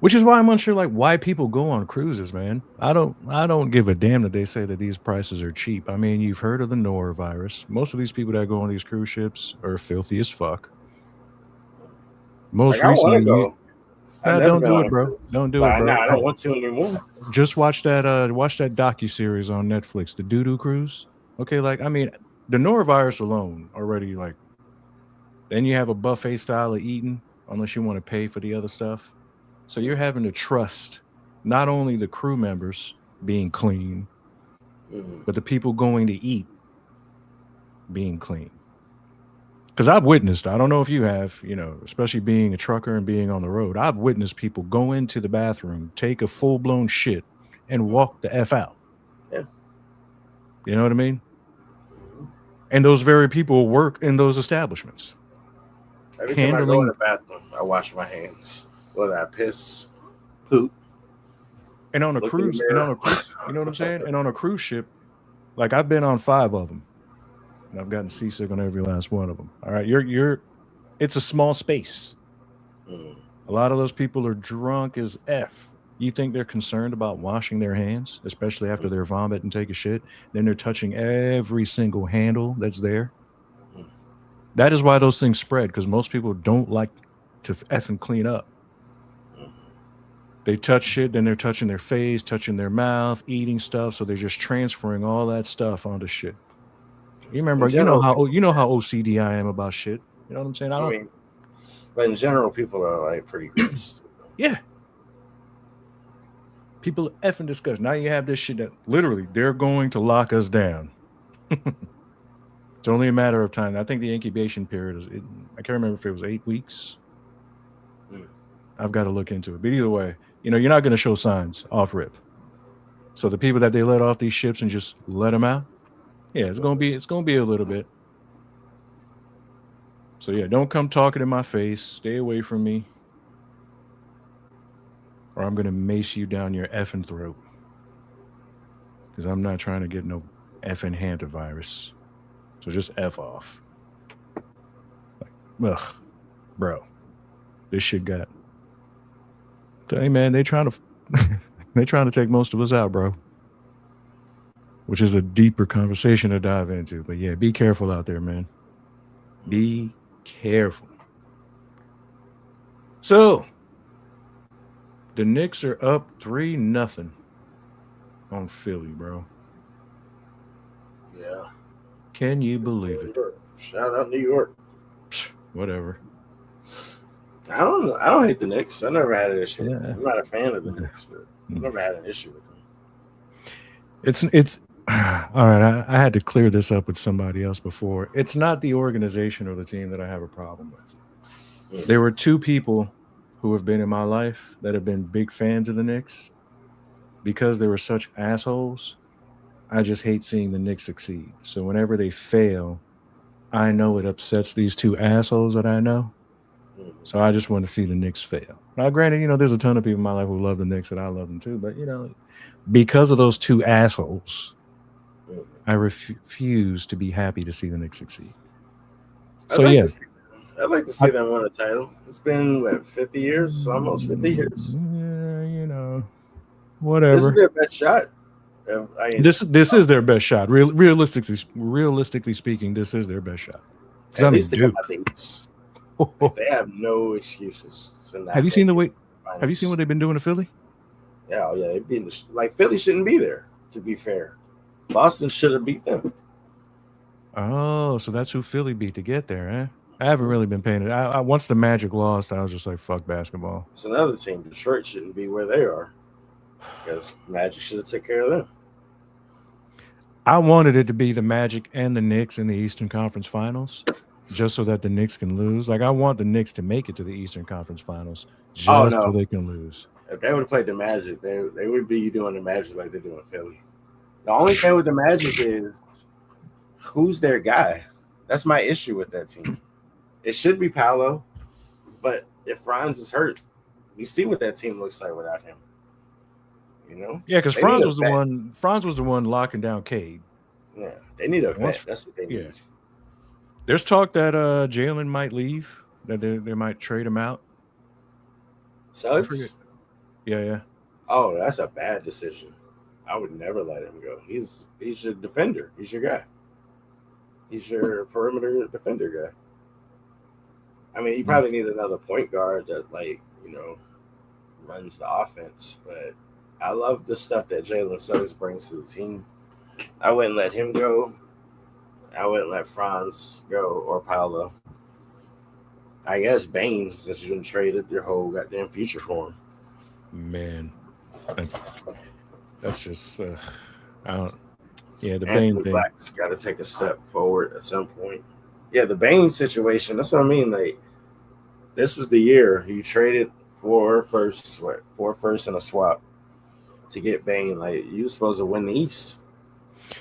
which is why I'm unsure, like, why people go on cruises, man. I don't give a damn that they say that these prices are cheap. I mean, you've heard of the norovirus. Most of these people that go on these cruise ships are filthy as fuck. Most recently, don't do it, bro. Don't do it, bro. I don't want to anymore. Just watch that docuseries on Netflix, the Doo-Doo Cruise. Okay, like, I mean, the norovirus alone already, like, then you have a buffet style of eating, unless you want to pay for the other stuff. So you're having to trust not only the crew members being clean, but the people going to eat being clean. Because I've witnessed, I don't know if you have, you know, especially being a trucker and being on the road, I've witnessed people go into the bathroom, take a full-blown shit, and walk the F out. Yeah. You know what I mean? And those very people work in those establishments. Every time I go in the bathroom, I wash my hands. Whether I piss, poop. And on a cruise, you know what I'm saying? And on a cruise ship, like, I've been on 5 of them. And I've gotten seasick on every last one of them. All right, it's a small space. A lot of those people are drunk as F. You think they're concerned about washing their hands, especially after their vomit and take a shit? Then they're touching every single handle that's there. That is why those things spread, because most people don't like to F and clean up. They touch shit, then they're touching their face, touching their mouth, eating stuff, so they're just transferring all that stuff onto shit. You remember, you know how OCD I am about shit. You know what I'm saying? I mean, but in general, people are like pretty gross. Yeah. People effing discuss. Now you have this shit that literally they're going to lock us down. It's only a matter of time. I think the incubation period I can't remember if it was 8 weeks. I've got to look into it. But either way, you're not going to show signs off rip. So the people that they let off these ships and just let them out, yeah, it's gonna be a little bit. So yeah, don't come talking in my face. Stay away from me, or I'm gonna mace you down your effing throat. Because I'm not trying to get no effing hantavirus. So just F off. Ugh, bro, this shit got. Hey man, they trying to take most of us out, bro. Which is a deeper conversation to dive into. But yeah, be careful out there, man. Be careful. So the Knicks are up 3-0 on Philly, bro. Yeah. Can you believe it? Shout out New York. Whatever. I don't hate the Knicks. I never had an issue with Yeah. them. I'm not a fan of the Knicks, but I've never had an issue with them. It's all right. I had to clear this up with somebody else before. It's not the organization or the team that I have a problem with. There were 2 people who have been in my life that have been big fans of the Knicks. Because they were such assholes, I just hate seeing the Knicks succeed. So whenever they fail, I know it upsets these 2 assholes that I know. So I just want to see the Knicks fail. Now, granted, there's a ton of people in my life who love the Knicks and I love them too. But, because of those 2 assholes, I refuse to be happy to see the Knicks succeed. So, I'd like to see them win a title. It's been, 50 years? Almost 50 years. Yeah, whatever. This is their best shot. This is their best shot. Realistically speaking, this is their best shot. At least they got the East. They have no excuses. Have you seen Have you seen what they've been doing to Philly? Yeah, they've been Philly shouldn't be there. To be fair, Boston should have beat them. Oh, so that's who Philly beat to get there, eh? I haven't really been paying it. Once the Magic lost, I was just like, fuck basketball. It's another team. Detroit shouldn't be where they are because Magic should have taken care of them. I wanted it to be the Magic and the Knicks in the Eastern Conference Finals, just so that the Knicks can lose. Like, I want the Knicks to make it to the Eastern Conference Finals, just so they can lose. If they would have played the Magic, they would be doing the Magic like they're doing Philly. The only thing with the Magic is who's their guy. That's my issue with that team. It should be Paolo, but if Franz is hurt, you see what that team looks like without him. Yeah, because Franz was the one locking down Cade. Yeah, they need a vet. That's what they need. There's talk that Jalen might leave, that they might trade him out. Suggs? Yeah. Oh, that's a bad decision. I would never let him go. He's your defender. He's your guy. He's your perimeter defender guy. I mean, you probably need another point guard that, runs the offense. But I love the stuff that Jalen Suggs brings to the team. I wouldn't let him go. I wouldn't let Franz go or Paolo. I guess Bane, since you done traded your whole goddamn future for him. Man, that's just I don't. Yeah, the Bane thing. Black's got to take a step forward at some point. Yeah, the Bane situation. That's what I mean. This was the year you traded 4 firsts and a swap to get Bane. You were supposed to win the East.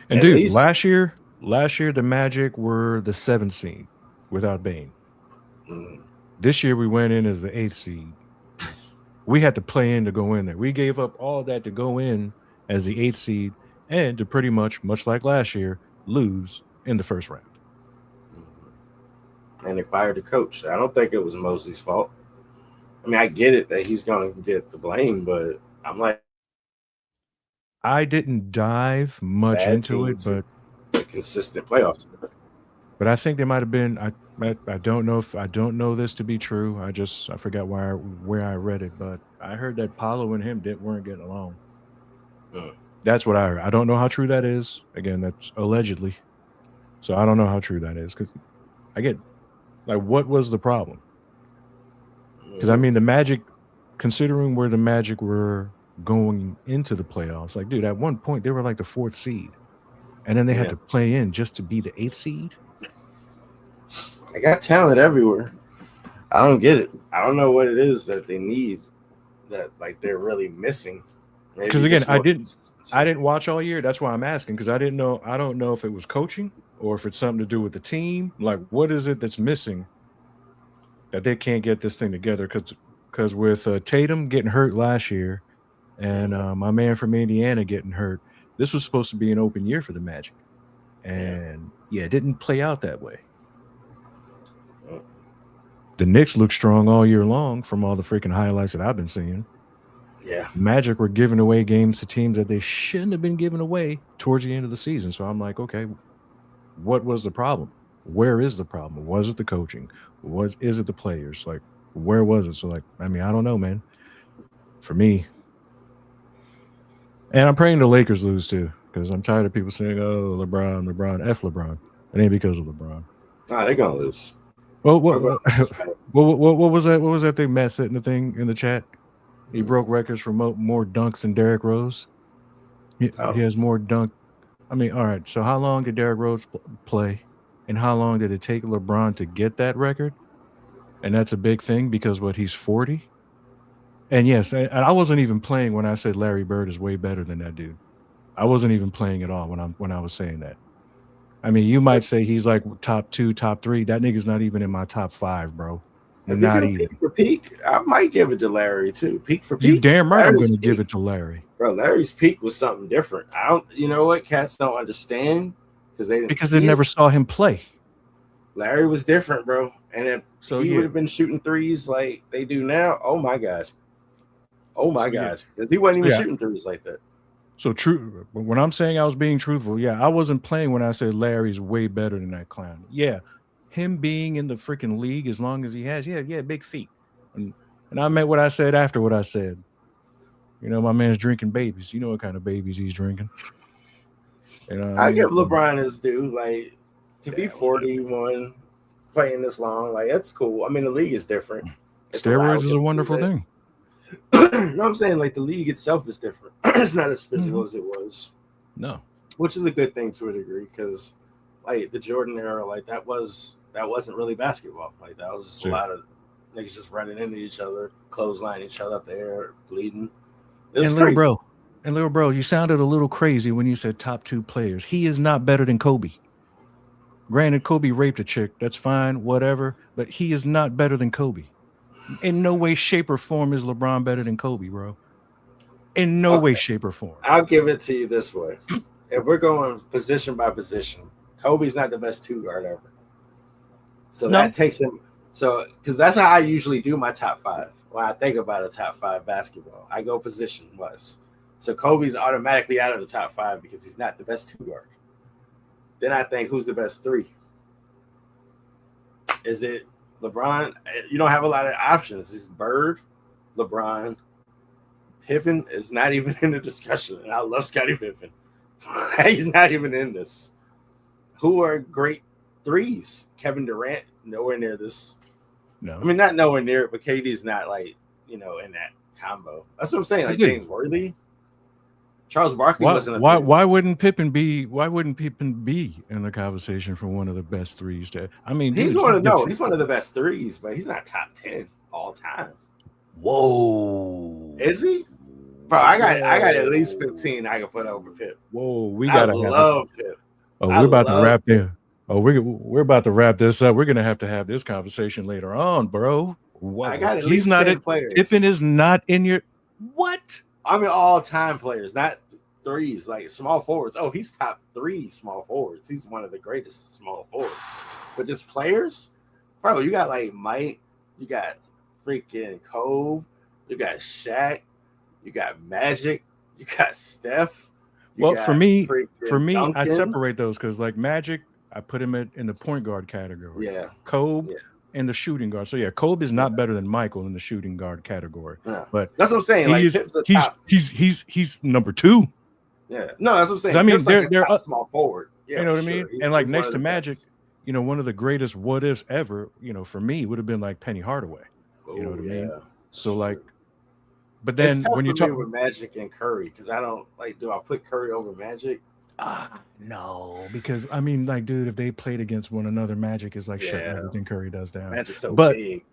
And dude, last year the Magic were the 7th seed without Bane. This year we went in as the 8th seed. We had to play in to go in there. We gave up all that to go in as the 8th seed and to pretty much like last year, lose in the first round. And they fired the coach. I don't think it was Mosley's fault. I mean, I get it that he's going to get the blame, but I'm like, I didn't dive much into it, but a consistent playoffs. But I think there might have been. I don't know this to be true. I forgot where I read it, but I heard that Paolo and him weren't getting along. That's what I heard. I don't know how true that is. Again, that's allegedly. So I don't know how true that is because I get what was the problem? Because I mean, the Magic, considering where the Magic were going into the playoffs. Like, dude, at one point they were like the 4th seed, and then they had to play in just to be the 8th seed. They got talent everywhere. I don't get it. I don't know what it is that they need that like they're really missing. Because again, I didn't watch all year. That's why I'm asking, because I didn't know. I don't know if it was coaching or if it's something to do with the team. Like, what is it that's missing that they can't get this thing together? Because with Tatum getting hurt last year, and my man from Indiana getting hurt, this was supposed to be an open year for the Magic, and it didn't play out that way. The Knicks look strong all year long from all the freaking highlights that I've been seeing. Yeah. Magic were giving away games to teams that they shouldn't have been giving away towards the end of the season. So I'm like, okay, what was the problem? Where is the problem? Was it the coaching? Is it the players? Like, where was it? So, like, I mean, I don't know, man. For me, and I'm praying the Lakers lose too, because I'm tired of people saying, "Oh, LeBron, F LeBron." It ain't because of LeBron. Nah, they're gonna lose. Well, what was that? What was that thing Matt said in the thing in the chat? He broke records for more dunks than Derrick Rose. He has more dunk. I mean, all right. So how long did Derrick Rose play, and how long did it take LeBron to get that record? And that's a big thing because he's 40. And yes, I wasn't even playing when I said Larry Bird is way better than that dude. I wasn't even playing at all when I was saying that. I mean, you might say he's like top 2, top 3. That nigga's not even in my top 5, bro. Not even. Peak for peak, I might give it to Larry too. Peak for peak. You damn right Larry's I'm going to give it to Larry. Bro, Larry's peak was something different. I don't. You know what? Cats don't understand because they never saw him play. Larry was different, bro. And if he would have been shooting threes like they do now, oh my god, because he wasn't even shooting threes like that. So true. When I'm saying I was being truthful, I wasn't playing when I said Larry's way better than that clown. Yeah, him being in the freaking league as long as he has, big feet. And I meant what I said after what I said. You know, my man's drinking babies. You know what kind of babies he's drinking. I give LeBron his due. Like, to be 41, playing this long, like, that's cool. I mean, the league is different. Steroids is a wonderful thing. You know what I'm saying? Like, the league itself is different. It's not as physical as it was. No. Which is a good thing to a degree, because, like, the Jordan era, like, that wasn't really basketball. Like, that was just a lot of niggas just running into each other, clotheslining each other up there, bleeding. It was crazy. Little bro, you sounded a little crazy when you said top 2 players. He is not better than Kobe. Granted, Kobe raped a chick. That's fine, whatever. But he is not better than Kobe. In no way, shape, or form is LeBron better than Kobe, bro. In no way, shape, or form. I'll give it to you this way. If we're going position by position, Kobe's not the best 2 guard ever. So that takes him. So, because that's how I usually do my top 5. When I think about a top 5 basketball, I go position-wise. So Kobe's automatically out of the top 5 because he's not the best 2 guard. Then I think, who's the best 3? Is it LeBron? You don't have a lot of options. It's Bird, LeBron. Pippen is not even in the discussion. And I love Scottie Pippen. He's not even in this. Who are great 3s? Kevin Durant, nowhere near this. No. I mean, not nowhere near it, but KD's not, like, in that combo. That's what I'm saying. Like, James Worthy. Charles Barkley wasn't. Why wouldn't Pippen be? Why wouldn't Pippen be in the conversation for one of the best 3s? I mean, he's one of the best 3s, but he's not top 10 all time. Whoa, is he? Bro, I got at least 15 I can put over Pip. Whoa, we gotta love Pip. Oh, we're about to wrap this. Oh, we're about to wrap this up. We're gonna have to have this conversation later on, bro. Wow. I got at He's least not 10 players. Pippen is not in your what? I mean, all-time players, not 3s, like small forwards. Oh, he's top 3 small forwards. He's one of the greatest small forwards. But just players, bro, you got like Mike, you got freaking Cove, you got Shaq, you got Magic, you got Steph. For me, Duncan. I separate those because like Magic, I put him in the point guard category. Yeah, Kobe. Yeah. In the shooting guard. So Kobe is not better than Michael in the shooting guard category. Yeah. But that's what I'm saying. He's number 2. Yeah. No, that's what I'm saying. I mean, they're a small forward. Yeah, you know what I mean? And like next to Magic, best. One of the greatest what ifs ever, for me would have been like Penny Hardaway. You know what I mean? So like But then it's tough when you for me talk, with Magic and Curry because I don't like. Do I put Curry over Magic? no, because I mean, like, dude, if they played against one another, Magic is like shutting Yeah, everything Curry does down. Magic's so But big.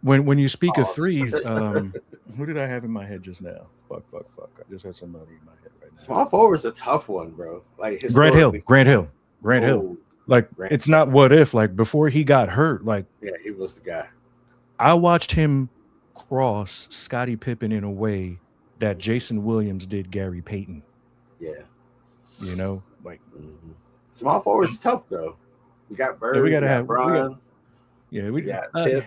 when you speak of Pause. threes, who did I have in my head just now? Fuck. I just had somebody in my head right now. Small forward's a tough one, bro. Like Grant Hill. historically. Like Grant it's not what if. Like before he got hurt, like Yeah, he was the guy. I watched him cross Scottie Pippen in a way that Jason Williams did Gary Payton. Yeah. You know, like small forward's tough though. We got Bird. we We gotta got have Bron. we got Pip.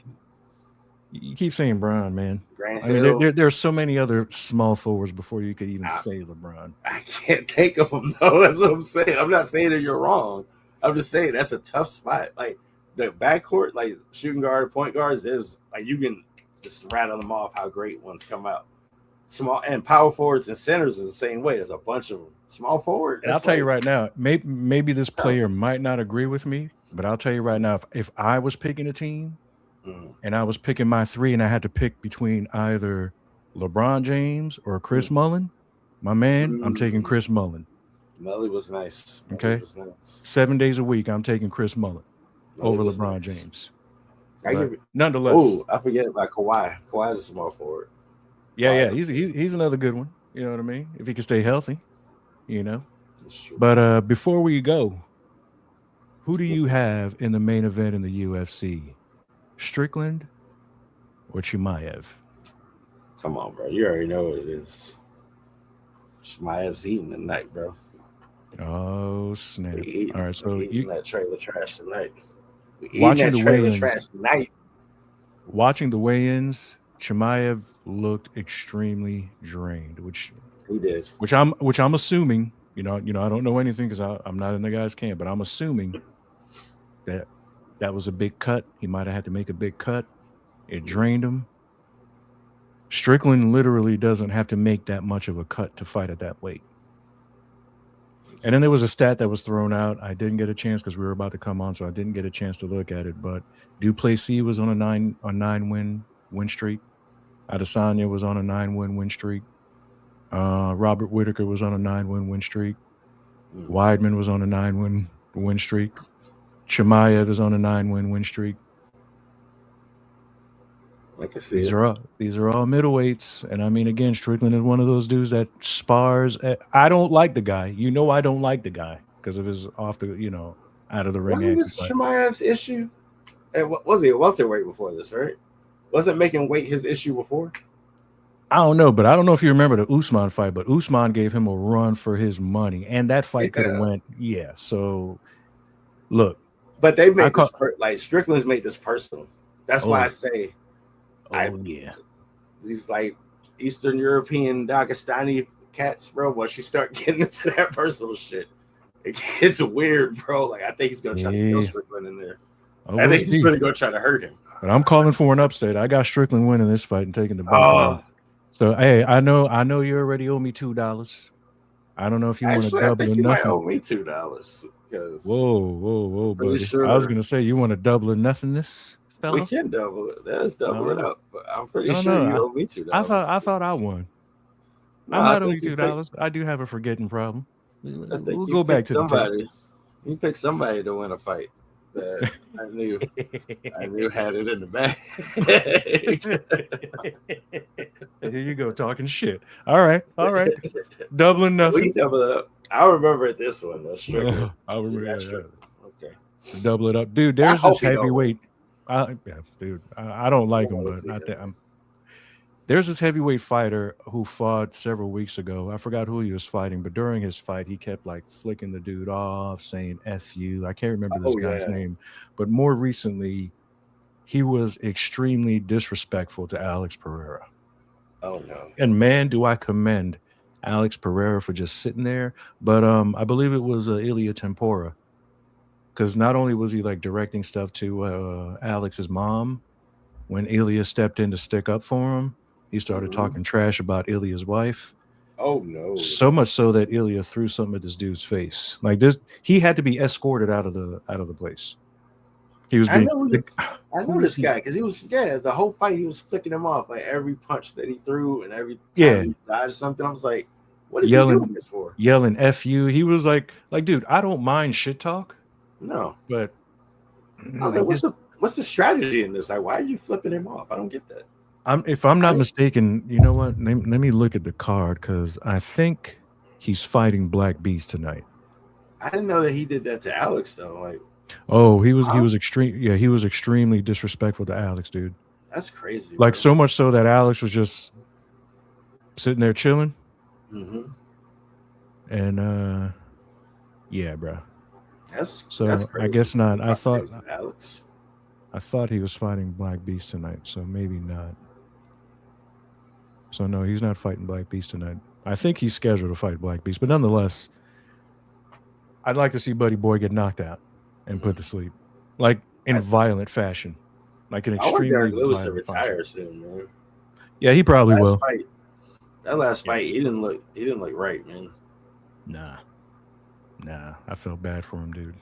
You keep saying Bron, man. Grant I mean, Hill. there's so many other small forwards before you could even say LeBron. I can't think of them though. That's what I'm saying. I'm not saying that you're wrong. I'm just saying that's a tough spot. Like the backcourt, like shooting guard, point guards, is like you can just rattle them off how great ones come out. Small and power forwards and centers is the same way. There's a bunch of them. Small forward. And I'll tell you right now, maybe this player might not agree with me, but I'll tell you right now, if I was picking a team and I was picking my three and I had to pick between either LeBron James or Chris Mullin, my man, I'm taking Chris Mullin. Mully was nice. Okay. 7 days a week, I'm taking Chris Mullin over LeBron James. Nonetheless. Oh, I forget about Kawhi. Kawhi's a small forward. Yeah. He's another good one. You know what I mean? If he can stay healthy, you know. But before we go, who do you have in the main event in the UFC? Strickland or Chimaev? Come on, bro. You already know what it is. Chimaev's eating tonight, bro. Oh, snap. All right, so you that trailer trash tonight. Watching the weigh-ins, Chimaev looked extremely drained, which he did. Which I'm assuming, you know, I don't know anything because I'm not in the guy's camp, but I'm assuming that was a big cut. He might have had to make a big cut. It drained him. Strickland literally doesn't have to make that much of a cut to fight at that weight. And then there was a stat that was thrown out. I didn't get a chance because we were about to come on, so I didn't get a chance to look at it. But Duplessis was on a 9-win streak. Adesanya was on a 9-win streak. Robert Whittaker was on a 9-win streak. Weidman was on a 9-win streak. Chimaev is on a 9-win streak. I can see these are all middleweights, and I mean, again, Strickland is one of those dudes that spars. I don't like the guy. You know, I don't like the guy because of his out of the ring. Wasn't this Chimaev's issue? And was he a welterweight before this? Right? Wasn't making weight his issue before? I don't know, but I don't know if you remember the Usman fight, but Usman gave him a run for his money, and that fight could have went. Yeah. So, look, but they made this like Strickland's made this personal. That's why I say. These like Eastern European Dagestani cats, bro. Once you start getting into that personal shit, it gets weird, bro. Like I think he's gonna try to kill Strickland in there. I think he's really gonna try to hurt him. But I'm calling for an upset. I got Strickland winning this fight and taking the belt. So hey, I know you already owe me $2. I don't know if you want to double or nothing. You might owe me $2 because whoa, buddy. Sure. I was gonna say you want to double or nothingness. Fella? We can double it. Let's double it up. But I'm pretty sure you owe me $2. I thought I won. I'm not owing $2. I do have a forgetting problem. We'll go back to somebody. You picked somebody to win a fight that I knew had it in the bag. Here you go, talking shit. All right. Doubling nothing. We double it up. I remember this one though. Strictly. I remember that. Okay. Double it up, dude. There's this heavyweight. I don't like him, but there's this heavyweight fighter who fought several weeks ago. I forgot who he was fighting, but during his fight, he kept like flicking the dude off, saying "F you." I can't remember this guy's name, but more recently, he was extremely disrespectful to Alex Pereira. Oh no! And man, do I commend Alex Pereira for just sitting there. But I believe it was Ilya Tempora. Because not only was he like directing stuff to Alex's mom, when Ilya stepped in to stick up for him, he started talking trash about Ilya's wife. Oh no! So much so that Ilya threw something at this dude's face. Like this, he had to be escorted out of the place. He was I being. know this guy because he was the whole fight he was flicking him off like every punch that he threw and every time he dodged something. I was like, what is he doing this for? Yelling "F you." He was like, dude, I don't mind shit talk. No, but I was like, what's the strategy in this? Like, why are you flipping him off? I don't get that. If I'm not mistaken, you know what? Let me look at the card because I think he's fighting Black Beast tonight. I didn't know that he did that to Alex though. Like, oh, he was extreme. Yeah, he was extremely disrespectful to Alex, dude. That's crazy. Like bro. so much so that Alex was just sitting there chilling. Mm-hmm. And yeah, bro. That's crazy. I guess not. I thought Alex. I thought he was fighting Black Beast tonight, so maybe not. So no, he's not fighting Black Beast tonight. I think he's scheduled to fight Black Beast, but nonetheless, I'd like to see Buddy Boy get knocked out and put to sleep, like in violent fashion, like an extremely. I want Derek Lewis to violent retire fashion. soon, man. Yeah, he probably will. That last fight, he didn't look right, man. Nah, I felt bad for him, dude.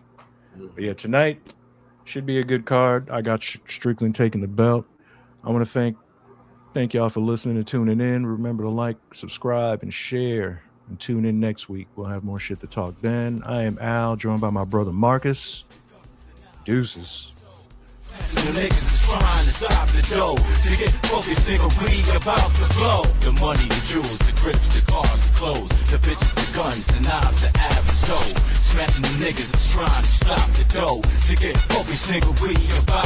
But yeah, tonight should be a good card. I got Strickland taking the belt. I want to thank y'all for listening and tuning in. Remember to like, subscribe, and share. And tune in next week. We'll have more shit to talk then. I am Al, joined by my brother Marcus. Deuces. The niggas is trying to stop the dough. To get focused, nigga, we about to blow. The money, the jewels, the grips, the cars, the clothes, the bitches, the guns, the knives, the average soul. Smashing the niggas is trying to stop the dough. To get focused, nigga, we about